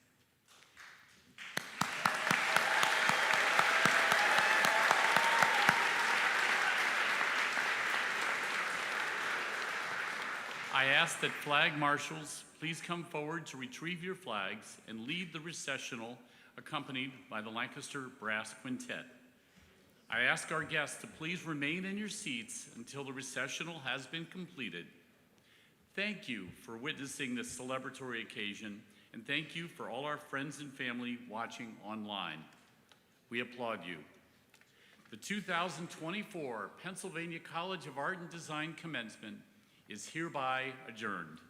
I ask that flag marshals please come forward to retrieve your flags and lead the recessional accompanied by the Lancaster Brass Quintet. I ask our guests to please remain in your seats until the recessional has been completed. Thank you for witnessing this celebratory occasion, and thank you for all our friends and family watching online. We applaud you. The 2024 Pennsylvania College of Art and Design Commencement is hereby adjourned.